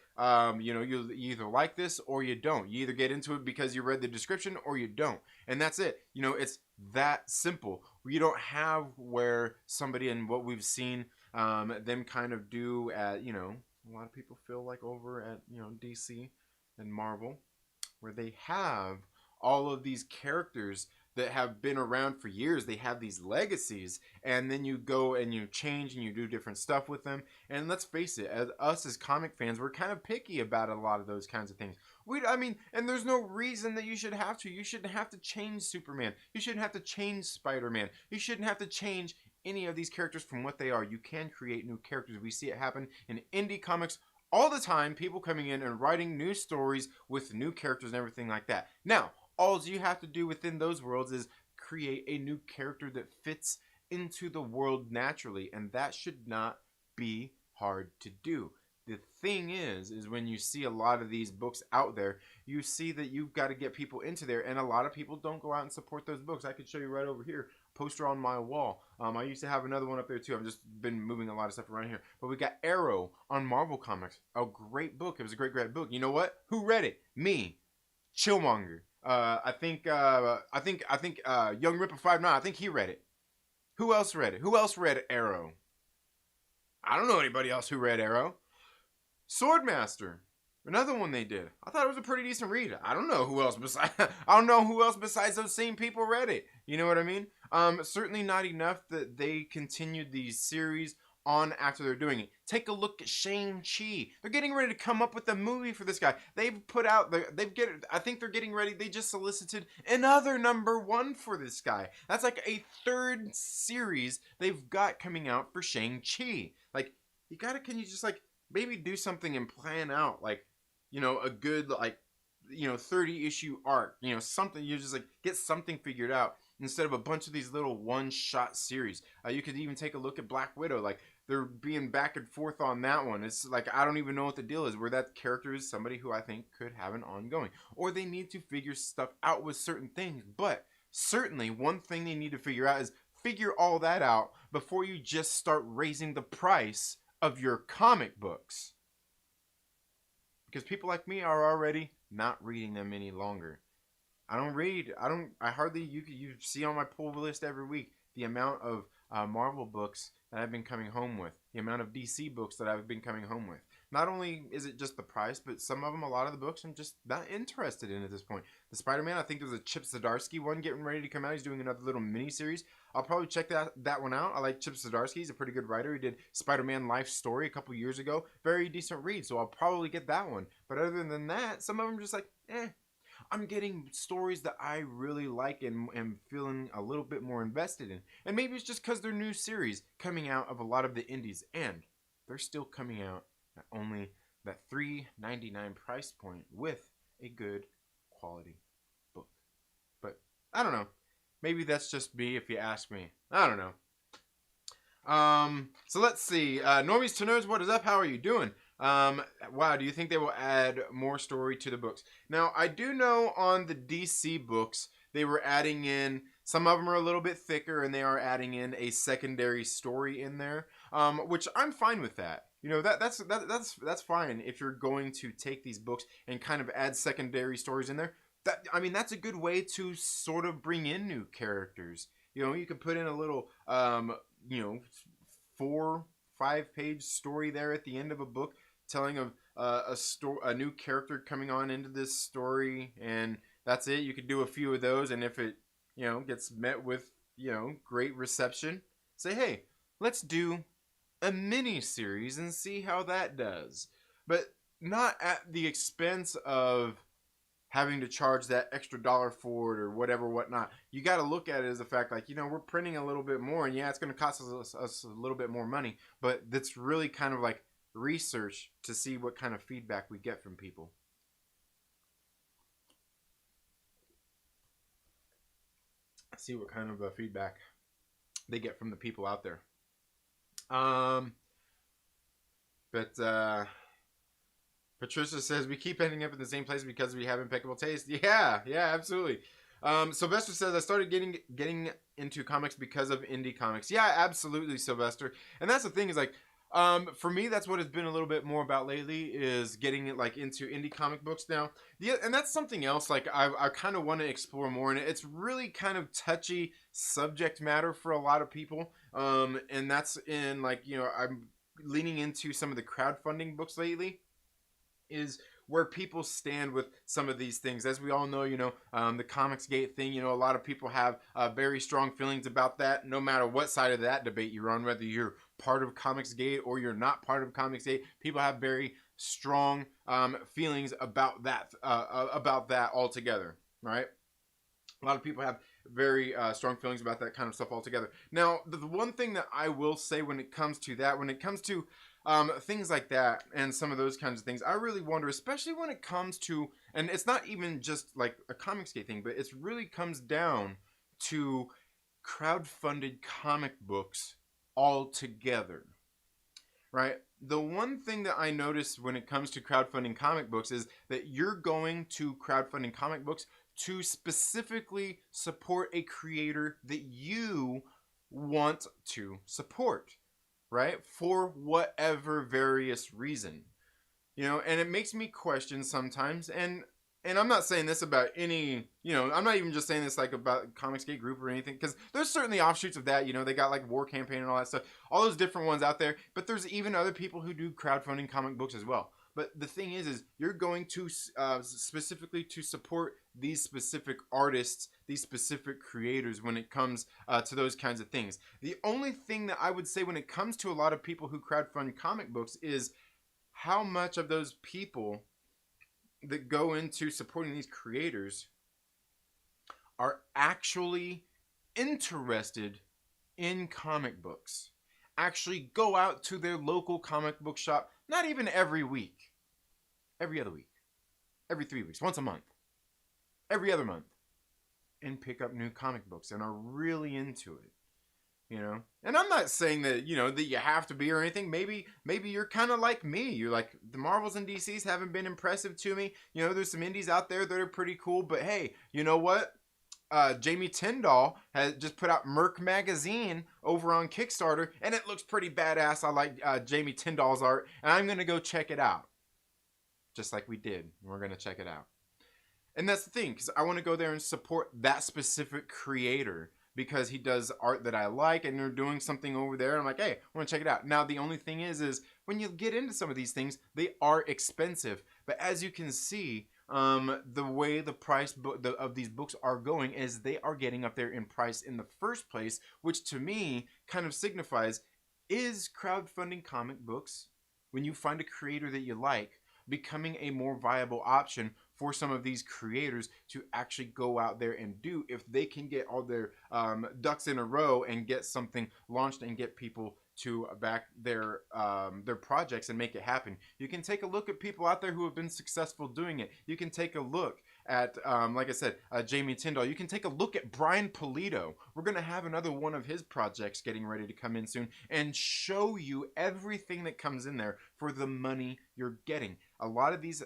you know, you either like this or you don't. You either get into it because you read the description or you don't. And that's it. You know, it's that simple. You don't have where somebody, and what we've seen them kind of do at, you know, a lot of people feel like over at, you know, DC and Marvel, where they have all of these characters that have been around for years. They have these legacies, and then you go and you change and you do different stuff with them. And let's face it, as comic fans, we're kind of picky about a lot of those kinds of things. I mean, and there's no reason that you should have to. You shouldn't have to change Superman. You shouldn't have to change Spider-Man. You shouldn't have to change any of these characters from what they are. You can create new characters. We see it happen in indie comics all the time. People coming in and writing new stories with new characters and everything like that. Now, all you have to do within those worlds is create a new character that fits into the world naturally, and that should not be hard to do. The thing is when you see a lot of these books out there, you see that you've got to get people into there, and a lot of people don't go out and support those books. I could show you right over here, poster on my wall. I used to have another one up there too. I've just been moving a lot of stuff around here. But we got Arrow on Marvel Comics, a great book. It was a great book. You know what? Who read it? Me, Chillmonger. I think Young Ripper 59, I think he read it. Who else read it? Who else read Arrow? I don't know anybody else who read Arrow. Swordmaster, another one they did. I thought it was a pretty decent read. I don't know who else besides those same people read it. You know what I mean? Certainly not enough that they continued these series on after they're doing it. Take a look at Shang-Chi. They're getting ready to come up with a movie for this guy. They've put out, I think they're getting ready, they just solicited another #1 for this guy. That's like a third series they've got coming out for Shang-Chi. Like, can you just, like, maybe do something and plan out, like, you know, a good, like, you know, 30-issue arc, you know, something. You just, like, get something figured out instead of a bunch of these little one-shot series. You could even take a look at Black Widow. Like, they're being back and forth on that one. It's like, I don't even know what the deal is, where that character is somebody who I think could have an ongoing, or they need to figure stuff out with certain things. But certainly one thing they need to figure out is figure all that out before you just start raising the price of your comic books, because people like me are already not reading them any longer. I hardly, you see on my pull list every week the amount of Marvel books that I've been coming home with, the amount of DC books that I've been coming home with. Not only is it just the price, but some of them, a lot of the books, I'm just not interested in at this point. The Spider-Man, I think there's a Chip Zdarsky one getting ready to come out. He's doing another little mini-series. I'll probably check that one out. I like Chip Zdarsky. He's a pretty good writer. He did Spider-Man Life Story a couple years ago. Very decent read, so I'll probably get that one. But other than that, some of them just like, I'm getting stories that I really like and am feeling a little bit more invested in. And maybe it's just because they're new series coming out of a lot of the indies, and they're still coming out at only that $3.99 price point with a good quality book. But I don't know. Maybe that's just me if you ask me. I don't know. So let's see. Normies to Nerds, what is up? How are you doing? Wow, do you think they will add more story to the books? Now, I do know on the DC books, they were adding in, some of them are a little bit thicker, and they are adding in a secondary story in there, which I'm fine with that. You know, that's fine if you're going to take these books and kind of add secondary stories in there. I mean, that's a good way to sort of bring in new characters. You know, you could put in a little, you know, 4-5 page story there at the end of a book, telling of a new character coming on into this story, and that's it. You could do a few of those, and if it, you know, gets met with, you know, great reception, say, hey, let's do a mini series and see how that does. But not at the expense of having to charge that extra dollar for it or whatever, whatnot. You got to look at it as a fact, like, you know, we're printing a little bit more, and yeah, it's going to cost us a little bit more money, but that's really kind of like research to see what kind of feedback we get from people. See what kind of feedback they get from the people out there. But Patricia says, we keep ending up in the same place because we have impeccable taste. Yeah, absolutely. Sylvester says, I started getting into comics because of indie comics. Yeah, absolutely, Sylvester. And that's the thing, is like, for me, that's what it's been a little bit more about lately, is getting it like into indie comic books now. And that's something else like I kind of want to explore more, and it's really kind of touchy subject matter for a lot of people. And that's in, like, you know, I'm leaning into some of the crowdfunding books lately, is where people stand with some of these things. As we all know, you know, the Comicsgate thing, you know, a lot of people have very strong feelings about that, no matter what side of that debate you're on, whether you're part of Comicsgate or you're not part of Comicsgate. People have very strong feelings about that altogether, right? A lot of people have very strong feelings about that kind of stuff altogether. Now, the one thing that I will say when it comes to that, when it comes to things like that and some of those kinds of things, I really wonder, especially when it comes to, and it's not even just like a Comicsgate thing, but it really comes down to crowdfunded comic books altogether, right? The one thing that I noticed when it comes to crowdfunding comic books is that you're going to crowdfunding comic books to specifically support a creator that you want to support, right? For whatever various reason, you know, and it makes me question sometimes, and I'm not saying this about any, you know, I'm not even just saying this like about Comicsgate Group or anything, because there's certainly offshoots of that, you know, they got like War Campaign and all that stuff, all those different ones out there, but there's even other people who do crowdfunding comic books as well. But the thing is you're going to specifically to support these specific artists, these specific creators when it comes to those kinds of things. The only thing that I would say when it comes to a lot of people who crowdfund comic books is how much of those people that go into supporting these creators are actually interested in comic books. Actually go out to their local comic book shop, not even every week, every other week, every 3 weeks, once a month, every other month, and pick up new comic books and are really into it, you know. And I'm not saying that, you know, that you have to be or anything. Maybe you're kind of like me. You're like, the Marvels and DCs haven't been impressive to me. You know, there's some indies out there that are pretty cool, but hey, you know what? Jamie Tyndall has just put out Merc Magazine over on Kickstarter, and it looks pretty badass. I like Jamie Tyndall's art, and I'm going to go check it out. Just like we did. We're going to check it out. And that's the thing, because I want to go there and support that specific creator, because he does art that I like, and they're doing something over there. I'm like, hey, I want to check it out. Now, the only thing is when you get into some of these things, they are expensive. But as you can see, the way the price of these books are going is they are getting up there in price in the first place, which to me kind of signifies, is crowdfunding comic books, when you find a creator that you like, becoming a more viable option for some of these creators to actually go out there and do, if they can get all their ducks in a row and get something launched and get people to back their projects and make it happen. You can take a look at people out there who have been successful doing it. You can take a look at, like I said, Jamie Tyndall. You can take a look at Brian Pulido. We're going to have another one of his projects getting ready to come in soon and show you everything that comes in there for the money you're getting.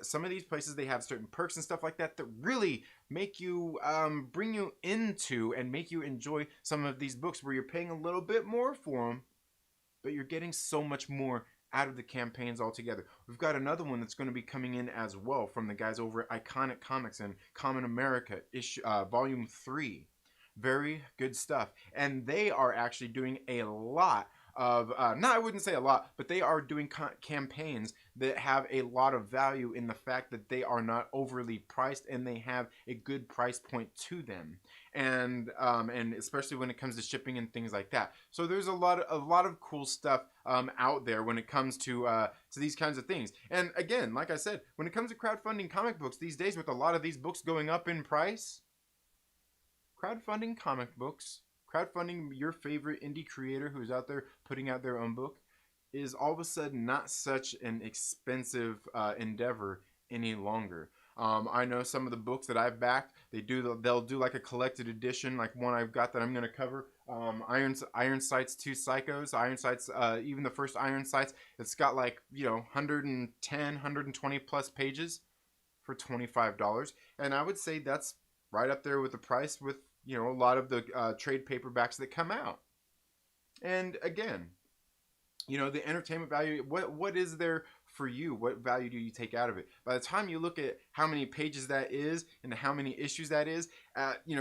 Some of these places, they have certain perks and stuff like that that really make you, bring you into and make you enjoy some of these books where you're paying a little bit more for them, but you're getting so much more out of the campaigns altogether. We've got another one that's going to be coming in as well from the guys over at Iconic Comics and Common America, Volume 3. Very good stuff. And they are actually doing a lot of, I wouldn't say a lot, but they are doing campaigns that have a lot of value in the fact that they are not overly priced and they have a good price point to them. And especially when it comes to shipping and things like that. So there's a lot of cool stuff out there when it comes to these kinds of things. And again, like I said, when it comes to crowdfunding comic books these days, with a lot of these books going up in price, crowdfunding comic books, crowdfunding your favorite indie creator who's out there putting out their own book, is all of a sudden not such an expensive endeavor any longer. I know some of the books that I've backed, they'll do like a collected edition, like one I've got that I'm going to cover. Iron Sights 2 Psychos, Iron Sights, even the first Iron Sights, it's got like, 110, 120 plus pages for $25. And I would say that's right up there with the price with, a lot of the trade paperbacks that come out. And again, the entertainment value, what is there for you? What value do you take out of it? By the time you look at how many pages that is and how many issues that is,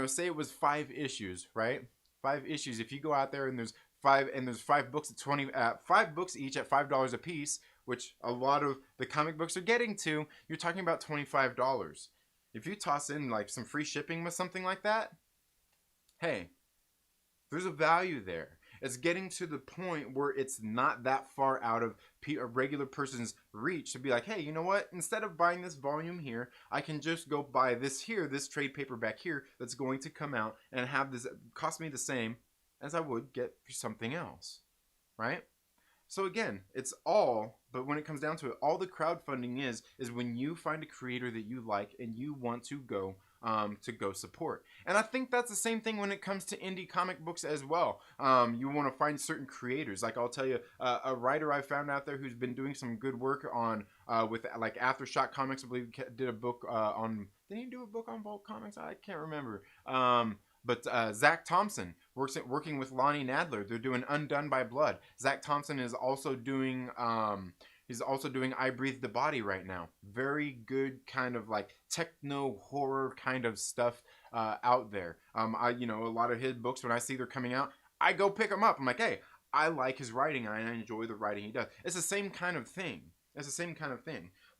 say it was 5 issues, right? 5 issues. If you go out there and there's 5 books at 5 books each at $5 a piece, which a lot of the comic books are getting to, you're talking about $25. If you toss in like some free shipping with something like that, hey, there's a value there. It's getting to the point where it's not that far out of a regular person's reach to be like, hey, you know what? Instead of buying this volume here, I can just go buy this here, this trade paperback here that's going to come out and have this cost me the same as I would get for something else, right? So again, but when it comes down to it, all the crowdfunding is when you find a creator that you like and you want to go support. And I think that's the same thing when it comes to indie comic books as well. You want to find certain creators. Like I'll tell you, a writer I found out there who's been doing some good work on with like Aftershock Comics, I believe, did a book on. Did he do a book on Vault Comics? I can't remember. But Zach Thompson working with Lonnie Nadler. They're doing Undone by Blood. Zach Thompson is also doing I Breathe the Body right now. Very good kind of like techno horror kind of stuff out there. A lot of his books, when I see they're coming out, I go pick them up. I'm like, hey, I like his writing. I enjoy the writing he does. It's the same kind of thing.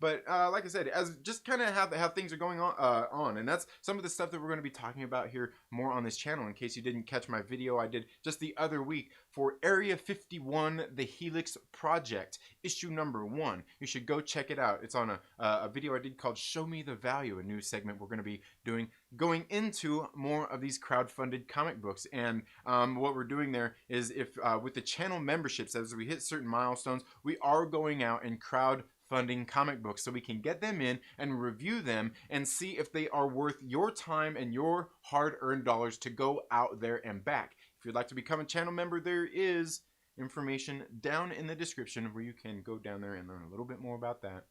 But like I said, as just kind of how things are going on, and that's some of the stuff that we're going to be talking about here more on this channel. In case you didn't catch my video I did just the other week for Area 51, The Helix Project, issue number 1. You should go check it out. It's on a video I did called Show Me the Value, a new segment we're going to be doing, going into more of these crowdfunded comic books. And what we're doing there is with the channel memberships, as we hit certain milestones, we are going out and crowdfunding comic books so we can get them in and review them and see if they are worth your time and your hard-earned dollars to go out there and back. If you'd like to become a channel member, there is information down in the description where you can go down there and learn a little bit more about that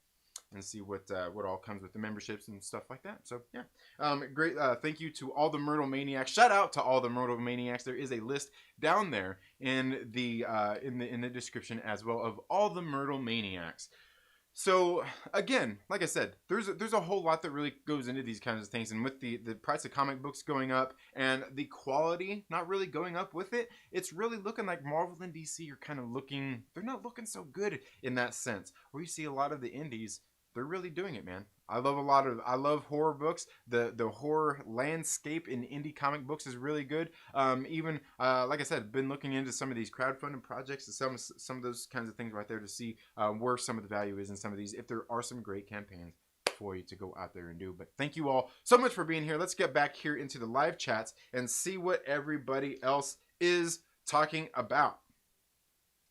and see what all comes with the memberships and stuff like that. So yeah, great. Thank you to all the Myrtle Maniacs. Shout out to all the Myrtle Maniacs. There is a list down there in the description as well of all the Myrtle Maniacs. So again, like I said, there's a whole lot that really goes into these kinds of things, and with the price of comic books going up and the quality not really going up with it, it's really looking like Marvel and DC are kind of they're not looking so good in that sense. Where you see a lot of the indies, they're really doing it, man. I love horror books. The horror landscape in indie comic books is really good. Even like I said, been looking into some of these crowdfunding projects and some of those kinds of things right there to see where some of the value is in some of these, if there are some great campaigns for you to go out there and do. But thank you all so much for being here. Let's get back here into the live chats and see what everybody else is talking about.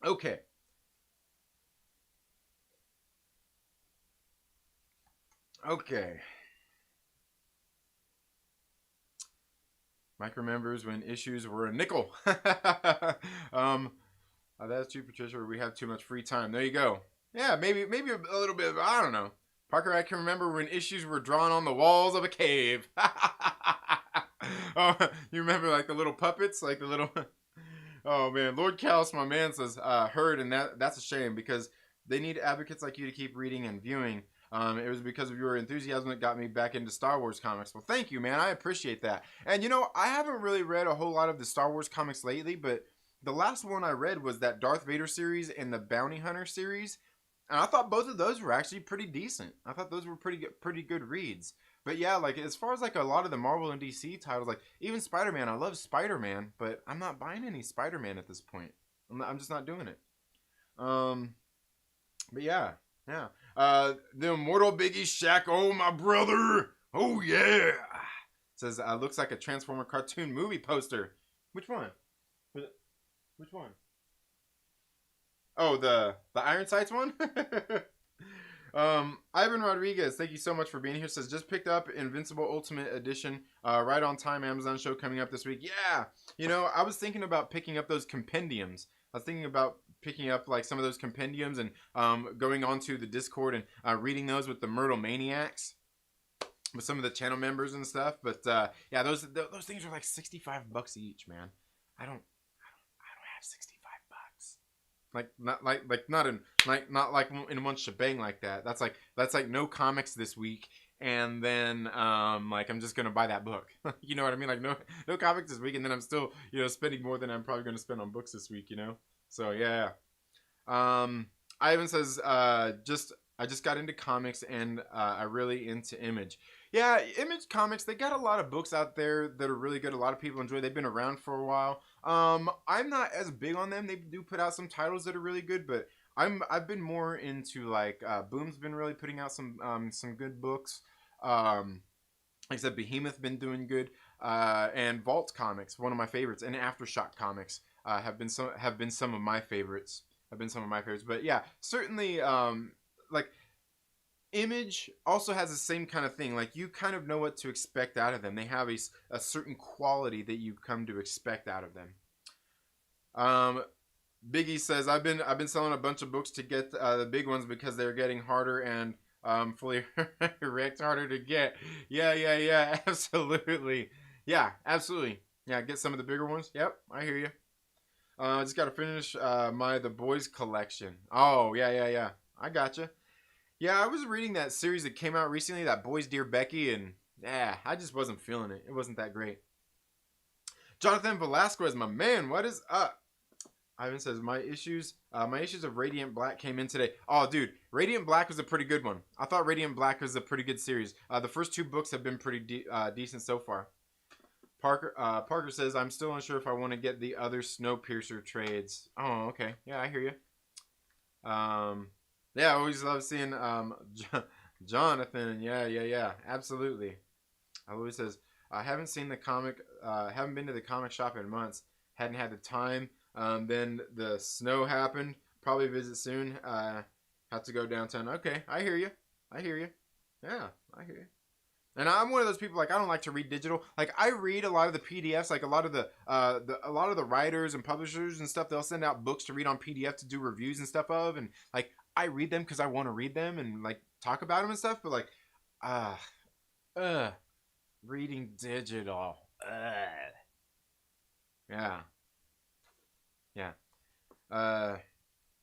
Okay. Okay. Mike remembers when issues were a nickel. That's true, Patricia. We have too much free time. There you go. Yeah, maybe a little bit. I don't know. Parker, I can remember when issues were drawn on the walls of a cave. Oh, you remember like the little puppets, like the little. Oh man, Lord Callus, my man, says heard, and that's a shame because they need advocates like you to keep reading and viewing. It was because of your enthusiasm that got me back into Star Wars comics. Well, thank you, man. I appreciate that. And you know, I haven't really read a whole lot of the Star Wars comics lately, but the last one I read was that Darth Vader series and the Bounty Hunter series. And I thought both of those were actually pretty decent. I thought those were pretty good reads. But yeah, like as far as like a lot of the Marvel and DC titles, like even Spider-Man, I love Spider-Man, but I'm not buying any Spider-Man at this point. I'm just not doing it. But yeah. The Immortal Biggie Shaq, oh my brother, oh yeah. Says looks like a Transformer cartoon movie poster. Which one? Which one? Oh, the Iron Sights one? Ivan Rodriguez, thank you so much for being here. Says just picked up Invincible Ultimate Edition, right on time. Amazon show coming up this week. Yeah, you know, I was thinking about picking up those compendiums. I was thinking about picking up like some of those compendiums and going onto the Discord and reading those with the Myrtle Maniacs, with some of the channel members and stuff. But yeah, those things are like $65 each, man. I don't have $65. Like not like in one shebang like that. That's like no comics this week, and then like I'm just gonna buy that book. You know what I mean? Like no comics this week, and then I'm still, you know, spending more than I'm probably gonna spend on books this week. You know. So yeah. Ivan says I just got into comics and I really into Image. Yeah, Image Comics, they got a lot of books out there that are really good. A lot of people enjoy. They've been around for a while. I'm not as big on them. They do put out some titles that are really good, but I've been more into like Boom's been really putting out some good books. Like I said, Behemoth been doing good. And Vault Comics, one of my favorites, and Aftershock Comics have been some of my favorites. But yeah, certainly like Image also has the same kind of thing. Like you kind of know what to expect out of them. They have a certain quality that you come to expect out of them. Biggie says I've been selling a bunch of books to get the big ones because they're getting harder and fully wrecked, harder to get. Yeah, absolutely. Yeah, absolutely. Yeah, get some of the bigger ones. Yep, I hear you. Just got to finish The Boys collection. Oh, yeah. I gotcha. Yeah, I was reading that series that came out recently, that Boys Dear Becky, and yeah, I just wasn't feeling it. It wasn't that great. Jonathan Velasquez, my man, what is up? Ivan says, my issues of Radiant Black came in today. Oh, dude, Radiant Black was a pretty good one. I thought Radiant Black was a pretty good series. The first two books have been pretty decent so far. Parker says, I'm still unsure if I want to get the other Snowpiercer trades. Oh, okay. Yeah, I hear you. Yeah, I always love seeing Jonathan. Yeah. Absolutely. I always says, I haven't seen the comic, haven't been to the comic shop in months. Hadn't had the time. Then the snow happened. Probably visit soon. Have to go downtown. Okay, I hear you. Yeah, I hear you. And I'm one of those people, like, I don't like to read digital. Like, I read a lot of the PDFs, like a lot of the writers and publishers and stuff. They'll send out books to read on PDF to do reviews and stuff of, and like I read them because I want to read them and like talk about them and stuff. But like, reading digital. Yeah.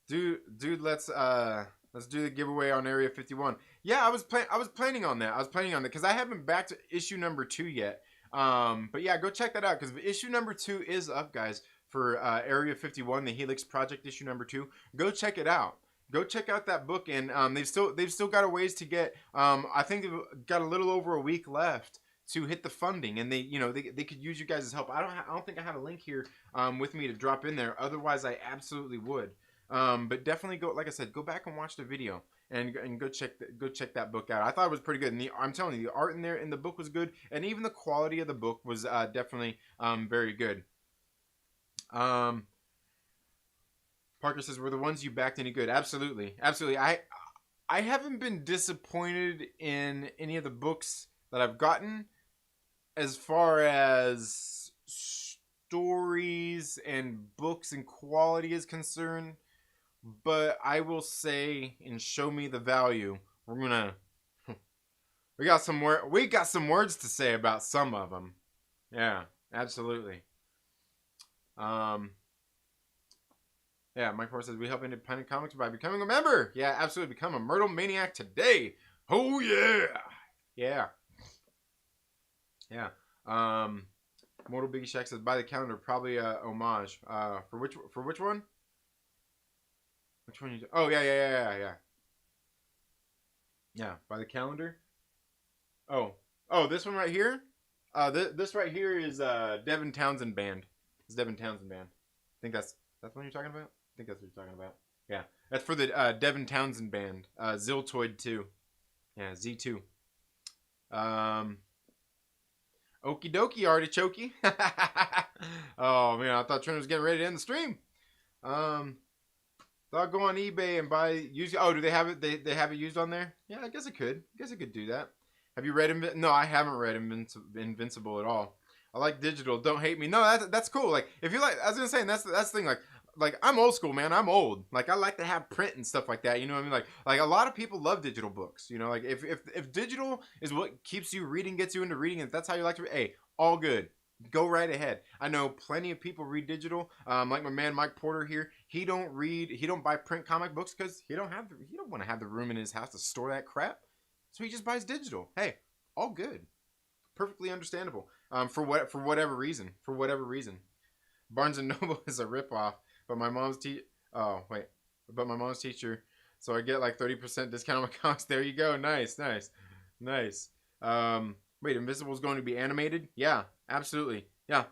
Dude, let's do the giveaway on Area 51. Yeah, I was planning on that. Because I haven't backed issue number 2 yet. But yeah, go check that out because issue number 2 is up, guys, for Area 51, the Helix Project issue number 2. Go check it out. Go check out that book, and they've still got a ways to get. I think they've got a little over a week left to hit the funding, and they could use you guys' help. I don't think I have a link here with me to drop in there. Otherwise, I absolutely would. But definitely go, like I said, go back and watch the video and go check that book out. I thought it was pretty good, and I'm telling you, the art in there in the book was good, and even the quality of the book was definitely very good. Parker says, were the ones you backed any good? Absolutely. I haven't been disappointed in any of the books that I've gotten as far as stories and books and quality is concerned, but I will say and show me the value. We're gonna we got some words to say about some of them. Yeah, absolutely. Yeah, Mike Moore says we help independent comics by becoming a member. Yeah, absolutely. Become a Myrtle Maniac today. Oh yeah, yeah, yeah. Mortal Biggie Shack says buy the calendar, probably a homage. For which one? Which one you? Oh yeah. Yeah, buy the calendar. Oh, this one right here. This right here is Devin Townsend Band. It's Devin Townsend Band. I think that's the one you're talking about. I think that's what you're talking about. Yeah, that's for the Devin Townsend Band. Ziltoid 2. Yeah, Z2. Okie dokie, artichoke. Oh man, I thought Trent was getting ready to end the stream. Thought go on eBay and buy use. Oh, do they have it? They have it used on there? Yeah, I guess it could. I guess I could do that. Have you read No, I haven't read Invincible at all. I like digital. Don't hate me. No, that's cool. Like if you like, I was gonna say, and that's the thing. Like I'm old school, man. I'm old. Like I like to have print and stuff like that. You know what I mean? Like a lot of people love digital books. You know, like if digital is what keeps you reading, gets you into reading, and if that's how you like to read, hey, all good. Go right ahead. I know plenty of people read digital. Like my man Mike Porter here. He don't buy print comic books because he don't want to have the room in his house to store that crap. So he just buys digital. Hey, all good. Perfectly understandable. For whatever reason. Barnes and Noble is a ripoff, but my mom's my mom's teacher, so I get like 30% discount on my comics. There you go. Nice. Wait, Invisible's going to be animated? Yeah, absolutely. Yeah,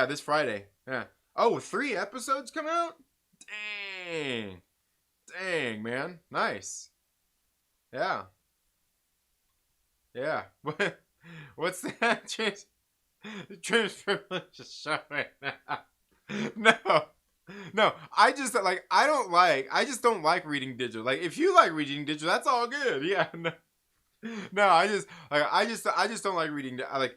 this Friday. Yeah. Oh, 3 episodes come out? Dang, man. Nice. Yeah. What's that? Transfer just shut right now. No. I just don't like reading digital. Like if you like reading digital, that's all good. Yeah. No, I just don't like reading. I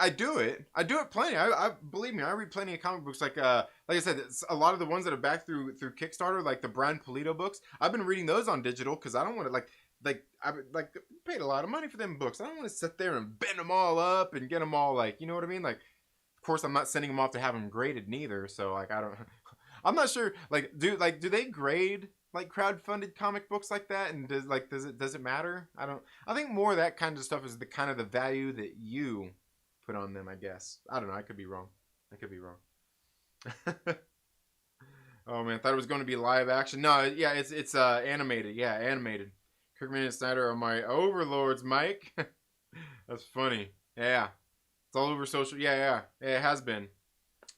do it plenty. I believe me, I read plenty of comic books. Like I said, it's a lot of the ones that are back through Kickstarter, like the Brian Pulido books. I've been reading those on digital because I don't want to I paid a lot of money for them books. I don't want to sit there and bend them all up and get them all you know what I mean? Like, of course, I'm not sending them off to have them graded neither. So I'm not sure. Do they grade crowdfunded comic books like that? And does it matter? I think more of that kind of stuff is the kind of the value that you put on them. I guess I don't know. I could be wrong. Oh man, I thought it was going to be live action. No, yeah, it's animated. Yeah, animated. Kirkman and Snyder are my overlords, Mike. That's funny. Yeah. It's all over social. Yeah. It has been.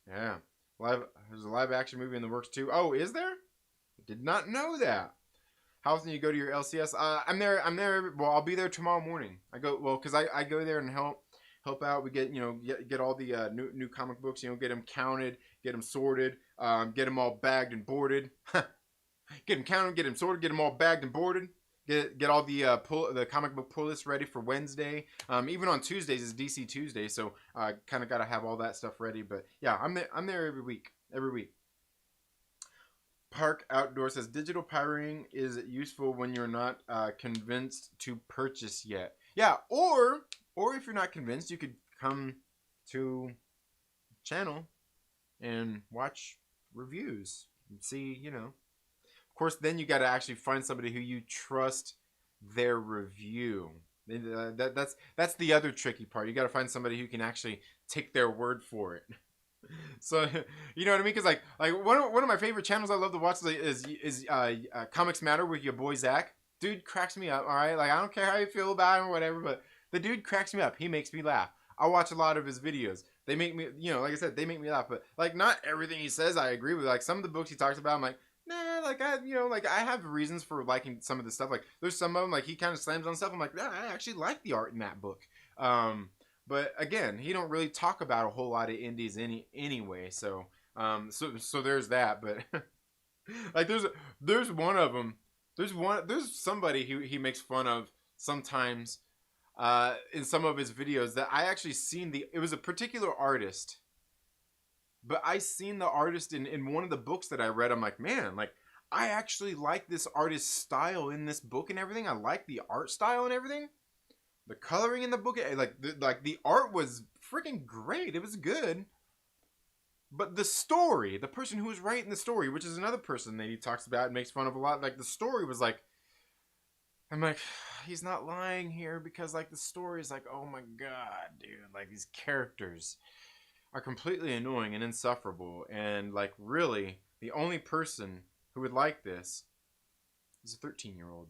Yeah. There's a live action movie in the works too. Oh, is there? I did not know that. How often do you go to your LCS? I'm there. Well, I'll be there tomorrow morning. Because I go there and help out. We get get all the new comic books. Get them counted, get them sorted, get them all bagged and boarded. Get them counted, get them sorted, get them all bagged and boarded. Get all the comic book pull list ready for Wednesday. Even on Tuesdays is DC Tuesday, so kind of got to have all that stuff ready. But yeah, I'm there every week. Park Outdoor says digital pirating is useful when you're not convinced to purchase yet. Yeah, or if you're not convinced, you could come to channel and watch reviews and see, Of course, then you got to actually find somebody who you trust their review. That's the other tricky part. You got to find somebody who can actually take their word for it. So you know what I mean? Because like one of my favorite channels I love to watch is Comics Matter with your boy Zach. Dude cracks me up. All right, I don't care how you feel about him or whatever, but the dude cracks me up. He makes me laugh. I watch a lot of his videos. They make me, like I said, they make me laugh. But not everything he says I agree with. Like some of the books he talks about, I'm like, nah. I have reasons for liking some of the stuff. Like there's some of them he kind of slams on stuff. I'm like, yeah, I actually like the art in that book. But again, he don't really talk about a whole lot of indies anyway. So there's that. But there's one of them. There's somebody who he makes fun of sometimes in some of his videos that I actually seen. It was a particular artist. but I seen the artist in one of the books that I read. I'm like, man, like I actually like this artist's style in this book and everything. I like the art style and everything. The coloring in the book, like the art was freaking great. It was good. But the story, the person who was writing the story, which is another person that he talks about and makes fun of a lot, like the story was like, I'm like, he's not lying here, because like the story is like, oh my god, dude, like these characters are completely annoying and insufferable, and like really the only person who would like this is a 13-year-old.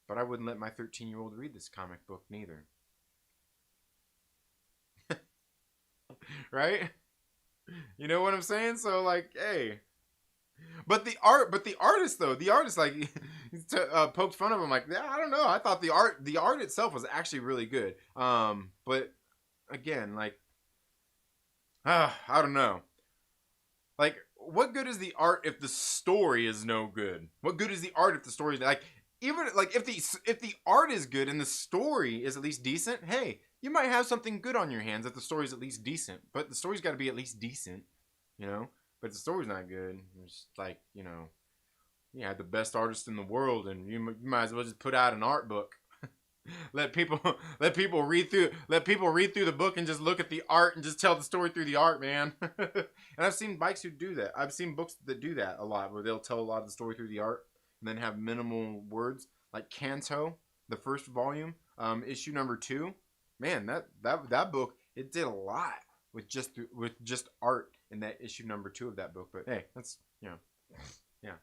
But I wouldn't let my 13-year-old read this comic book neither. Right? You know what I'm saying? So like, hey. But the artist though, the artist like poked fun of him like, yeah, I don't know. I thought the art itself was actually really good. But again, like, I don't know. Like, what good is the art if the story is no good? What good is the art if the story is like, even like if the art is good and the story is at least decent, hey, you might have something good on your hands if the story's at least decent. But the story's got to be at least decent, you know. But if the story's not good, it's like, you know, you had the best artist in the world, and you might as well just put out an art book. let people read through the book and just look at the art and just tell the story through the art, man. And I've seen bikes who do that. I've seen books that do that a lot, where they'll tell a lot of the story through the art and then have minimal words. Like Kanto, the first volume, issue number 2. Man, that book, it did a lot with just art in that issue number 2 of that book. But hey, that's, you know, yeah.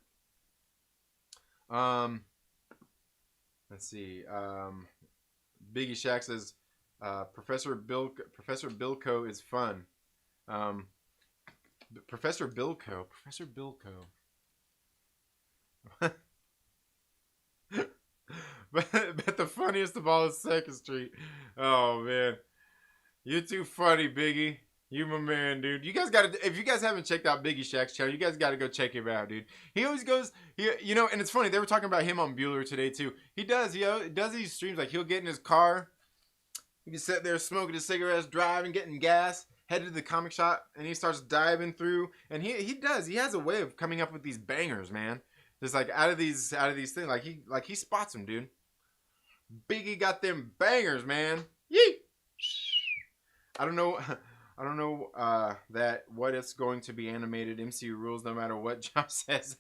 Let's see. Biggie Shack says, Professor Bilko is fun. Professor Bilko. but the funniest of all is Second Street. Oh man, you're too funny, Biggie. You my man, dude. You guys gotta, if you guys haven't checked out Biggie Shack's channel, you guys gotta go check him out, dude. He always goes, you know, and it's funny, they were talking about him on Bueller today too. He does, does these streams, like he'll get in his car, he can sit there smoking his cigarettes, driving, getting gas, headed to the comic shop, and he starts diving through, and he has a way of coming up with these bangers, man. Just like out of these things, like he spots them, dude. Biggie got them bangers, man. Yee! I don't know that what it's going to be animated. MCU rules no matter what Josh says.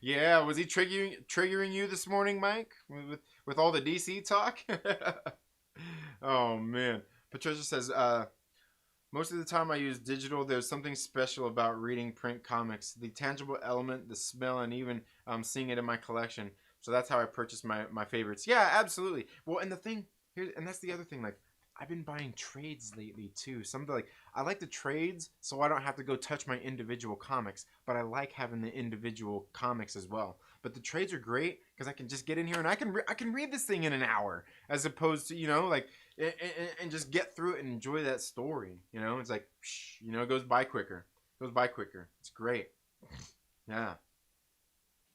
Yeah, was he triggering you this morning, Mike? With all the DC talk? Oh man. Patricia says, most of the time I use digital. There's something special about reading print comics. The tangible element, the smell, and even seeing it in my collection. So that's how I purchase my favorites. Yeah, absolutely. Well, and the thing here, and that's the other thing, like, I've been buying trades lately too. I like the trades, so I don't have to go touch my individual comics. But I like having the individual comics as well. But the trades are great because I can just get in here and I can read this thing in an hour, as opposed to, you know, like, and just get through it and enjoy that story. You know, it's like, you know, it goes by quicker. It's great. Yeah.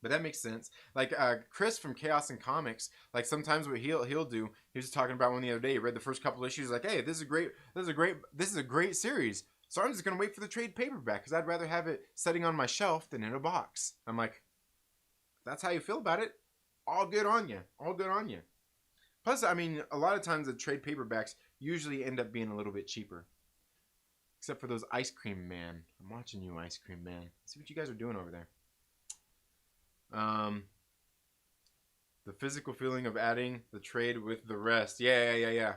But that makes sense. Like Chris from Chaos and Comics, like sometimes what he'll do, he was talking about one the other day. He read the first couple issues, like, hey, this is a great series. So I'm just gonna wait for the trade paperback because I'd rather have it sitting on my shelf than in a box. I'm like, if that's how you feel about it, all good on you. Plus, I mean, a lot of times the trade paperbacks usually end up being a little bit cheaper. Except for those Ice Cream Man. I'm watching you, Ice Cream Man. See what you guys are doing over there. The physical feeling of adding the trade with the rest. Yeah.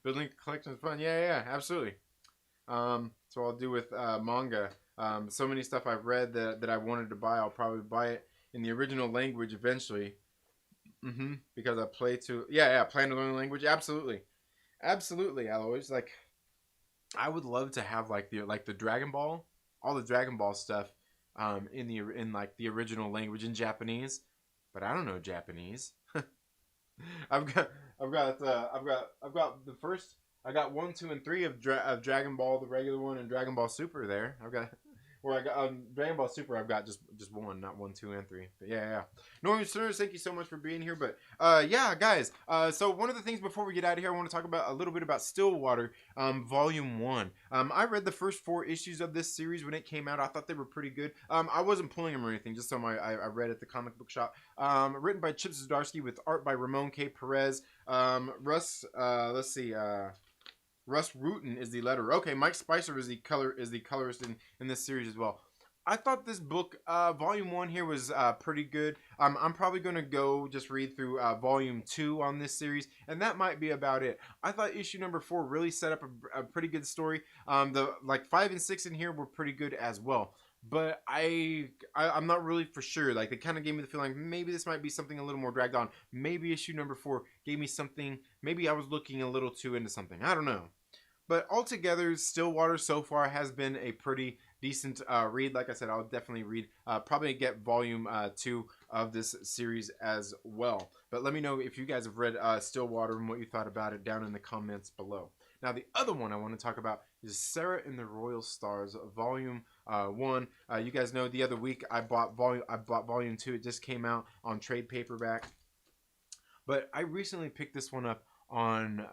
Building a collection is fun. Yeah, absolutely. So I'll do with manga. So many stuff I've read that I wanted to buy. I'll probably buy it in the original language eventually. Because I plan to learn the language. Absolutely, Alois. Like, I would love to have like the Dragon Ball, all the Dragon Ball stuff. In like the original language in Japanese, but I don't know Japanese. I've got the first. I got 1, 2, and 3 of Dragon Ball, the regular one, and Dragon Ball Super. There, I've got Or I got Dragon Ball Super. I've got just one, not 1, 2, and 3. But yeah. Norman Sinners, thank you so much for being here. But yeah, guys. So one of the things before we get out of here, I want to talk about a little bit about Stillwater, Volume 1. I read the first 4 issues of this series when it came out. I thought they were pretty good. I wasn't pulling them or anything, just so I read at the comic book shop. Written by Chip Zdarsky with art by Ramon K. Perez. Russ, let's see. Russ Wooten is the letterer. Okay, Mike Spicer is the colorist in this series as well. I thought this book, Volume 1 here was pretty good. I'm probably going to go just read through Volume 2 on this series, and that might be about it. I thought issue number 4 really set up a pretty good story. The 5 and 6 in here were pretty good as well. But I'm not really for sure. Like, they kind of gave me the feeling maybe this might be something a little more dragged on. Maybe issue number 4 gave me something. Maybe I was looking a little too into something. I don't know. But altogether, Stillwater so far has been a pretty decent read. Like I said, I'll definitely read, probably get volume 2 of this series as well. But let me know if you guys have read Stillwater and what you thought about it down in the comments below. Now, the other one I want to talk about is Sarah and the Royal Stars, Volume 1. You guys know the other week I bought Volume 2. It just came out on trade paperback. But I recently picked this one up on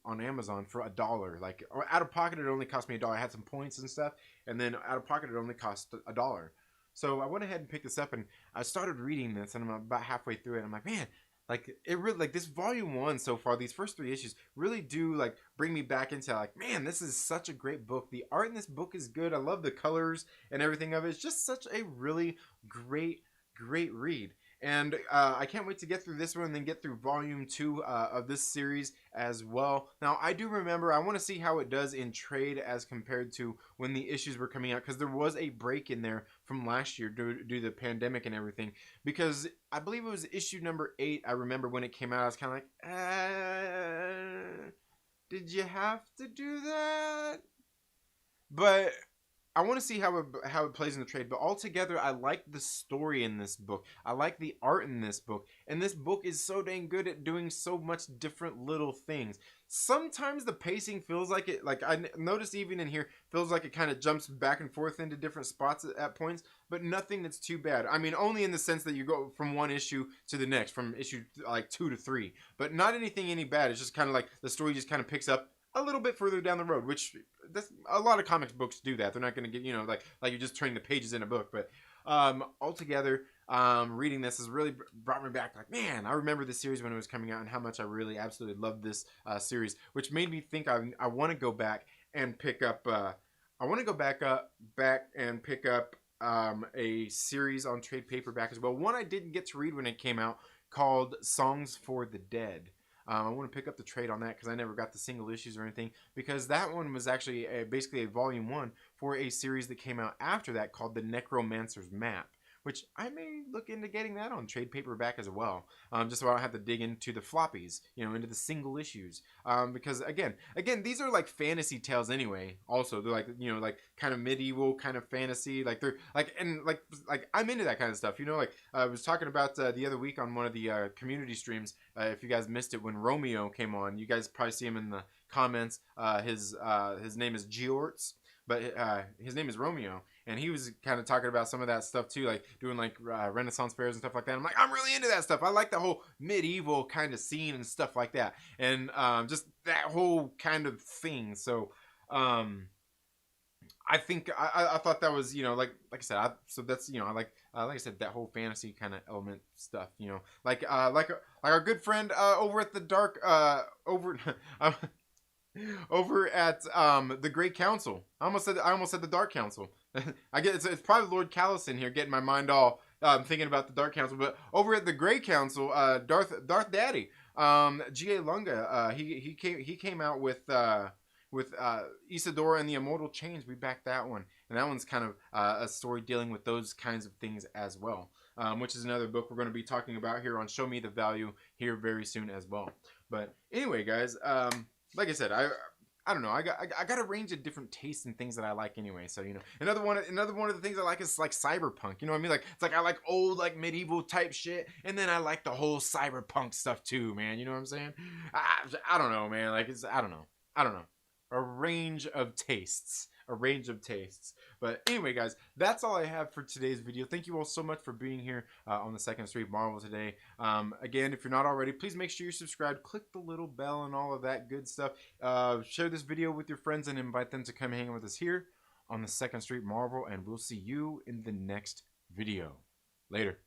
Amazon for $1. Like, out of pocket, it only cost me $1. I had some points and stuff, and then out of pocket, it only cost $1. So I went ahead and picked this up, and I started reading this, and I'm about halfway through it. And I'm like, man, like, it really, like, this Volume 1 so far, these first 3 issues really do, like, bring me back into, like, man, this is such a great book. The art in this book is good. I love the colors and everything of it. It's just such a really great read. And I can't wait to get through this one and then get through Volume 2 of this series as well. Now, I do remember, I want to see how it does in trade as compared to when the issues were coming out, because there was a break in there from last year due to the pandemic and everything. Because I believe it was issue number 8. I remember when it came out, I was kind of like, did you have to do that? But I want to see how it plays in the trade, but altogether, I like the story in this book. I like the art in this book, and this book is so dang good at doing so much different little things. Sometimes the pacing feels like it, like I noticed even in here, feels like it kind of jumps back and forth into different spots at points, but nothing that's too bad. I mean, only in the sense that you go from one issue to the next, from issue like 2 to 3, but not anything any bad. It's just kind of like the story just kind of picks up a little bit further down the road, which that's a lot of comics books do that. They're not going to get, you know, like you're just turning the pages in a book. But altogether, reading this has really brought me back. Like, man, I remember this series when it was coming out and how much I really absolutely loved this series, which made me think I want to go back and pick up. I want to go back and pick up a series on trade paperback as well. One I didn't get to read when it came out, called Songs for the Dead. I want to pick up the trade on that because I never got the single issues or anything, because that one was actually basically a Volume 1 for a series that came out after that called The Necromancer's Map, which I may look into getting that on trade paperback as well, just so I don't have to dig into the floppies, you know, into the single issues, because again, these are like fantasy tales anyway. Also, they're like, you know, like kind of medieval kind of fantasy, like they're like, and like I'm into that kind of stuff, you know. Like I was talking about the other week on one of the community streams. If you guys missed it, when Romeo came on, you guys probably see him in the comments. His name is Georts, but his name is Romeo, and he was kind of talking about some of that stuff too, like doing like Renaissance fairs and stuff like that. I'm like, I'm really into that stuff. I like the whole medieval kind of scene and stuff like that, and just that whole kind of thing. So I think I thought that was, you know, like I said, so that's, you know, like I said, that whole fantasy kind of element stuff, you know, like our good friend over at the dark over at the Great Council. I almost said the Dark Council. I get it's probably Lord Callison here getting my mind all thinking about the Dark Council, but over at the Great Council, Darth Daddy, G.A. Lunga, he came out with Isadora and the Immortal Chains. We backed that one, and that one's kind of a story dealing with those kinds of things as well, which is another book we're going to be talking about here on Show Me the Value here very soon as well. But anyway, guys, like I said, I don't know. I got a range of different tastes and things that I like anyway. So, you know, another one of the things I like is like cyberpunk. You know what I mean? Like, it's like I like old like medieval type shit, and then I like the whole cyberpunk stuff too, man. You know what I'm saying? I don't know, man. Like, I don't know. A range of tastes. a range of tastes. But anyway, guys, that's all I have for today's video. Thank you all so much for being here on the Second Street Marvel today. Again, if you're not already, please make sure you're subscribed. Click the little bell and all of that good stuff. Share this video with your friends and invite them to come hang with us here on the Second Street Marvel. And we'll see you in the next video. Later.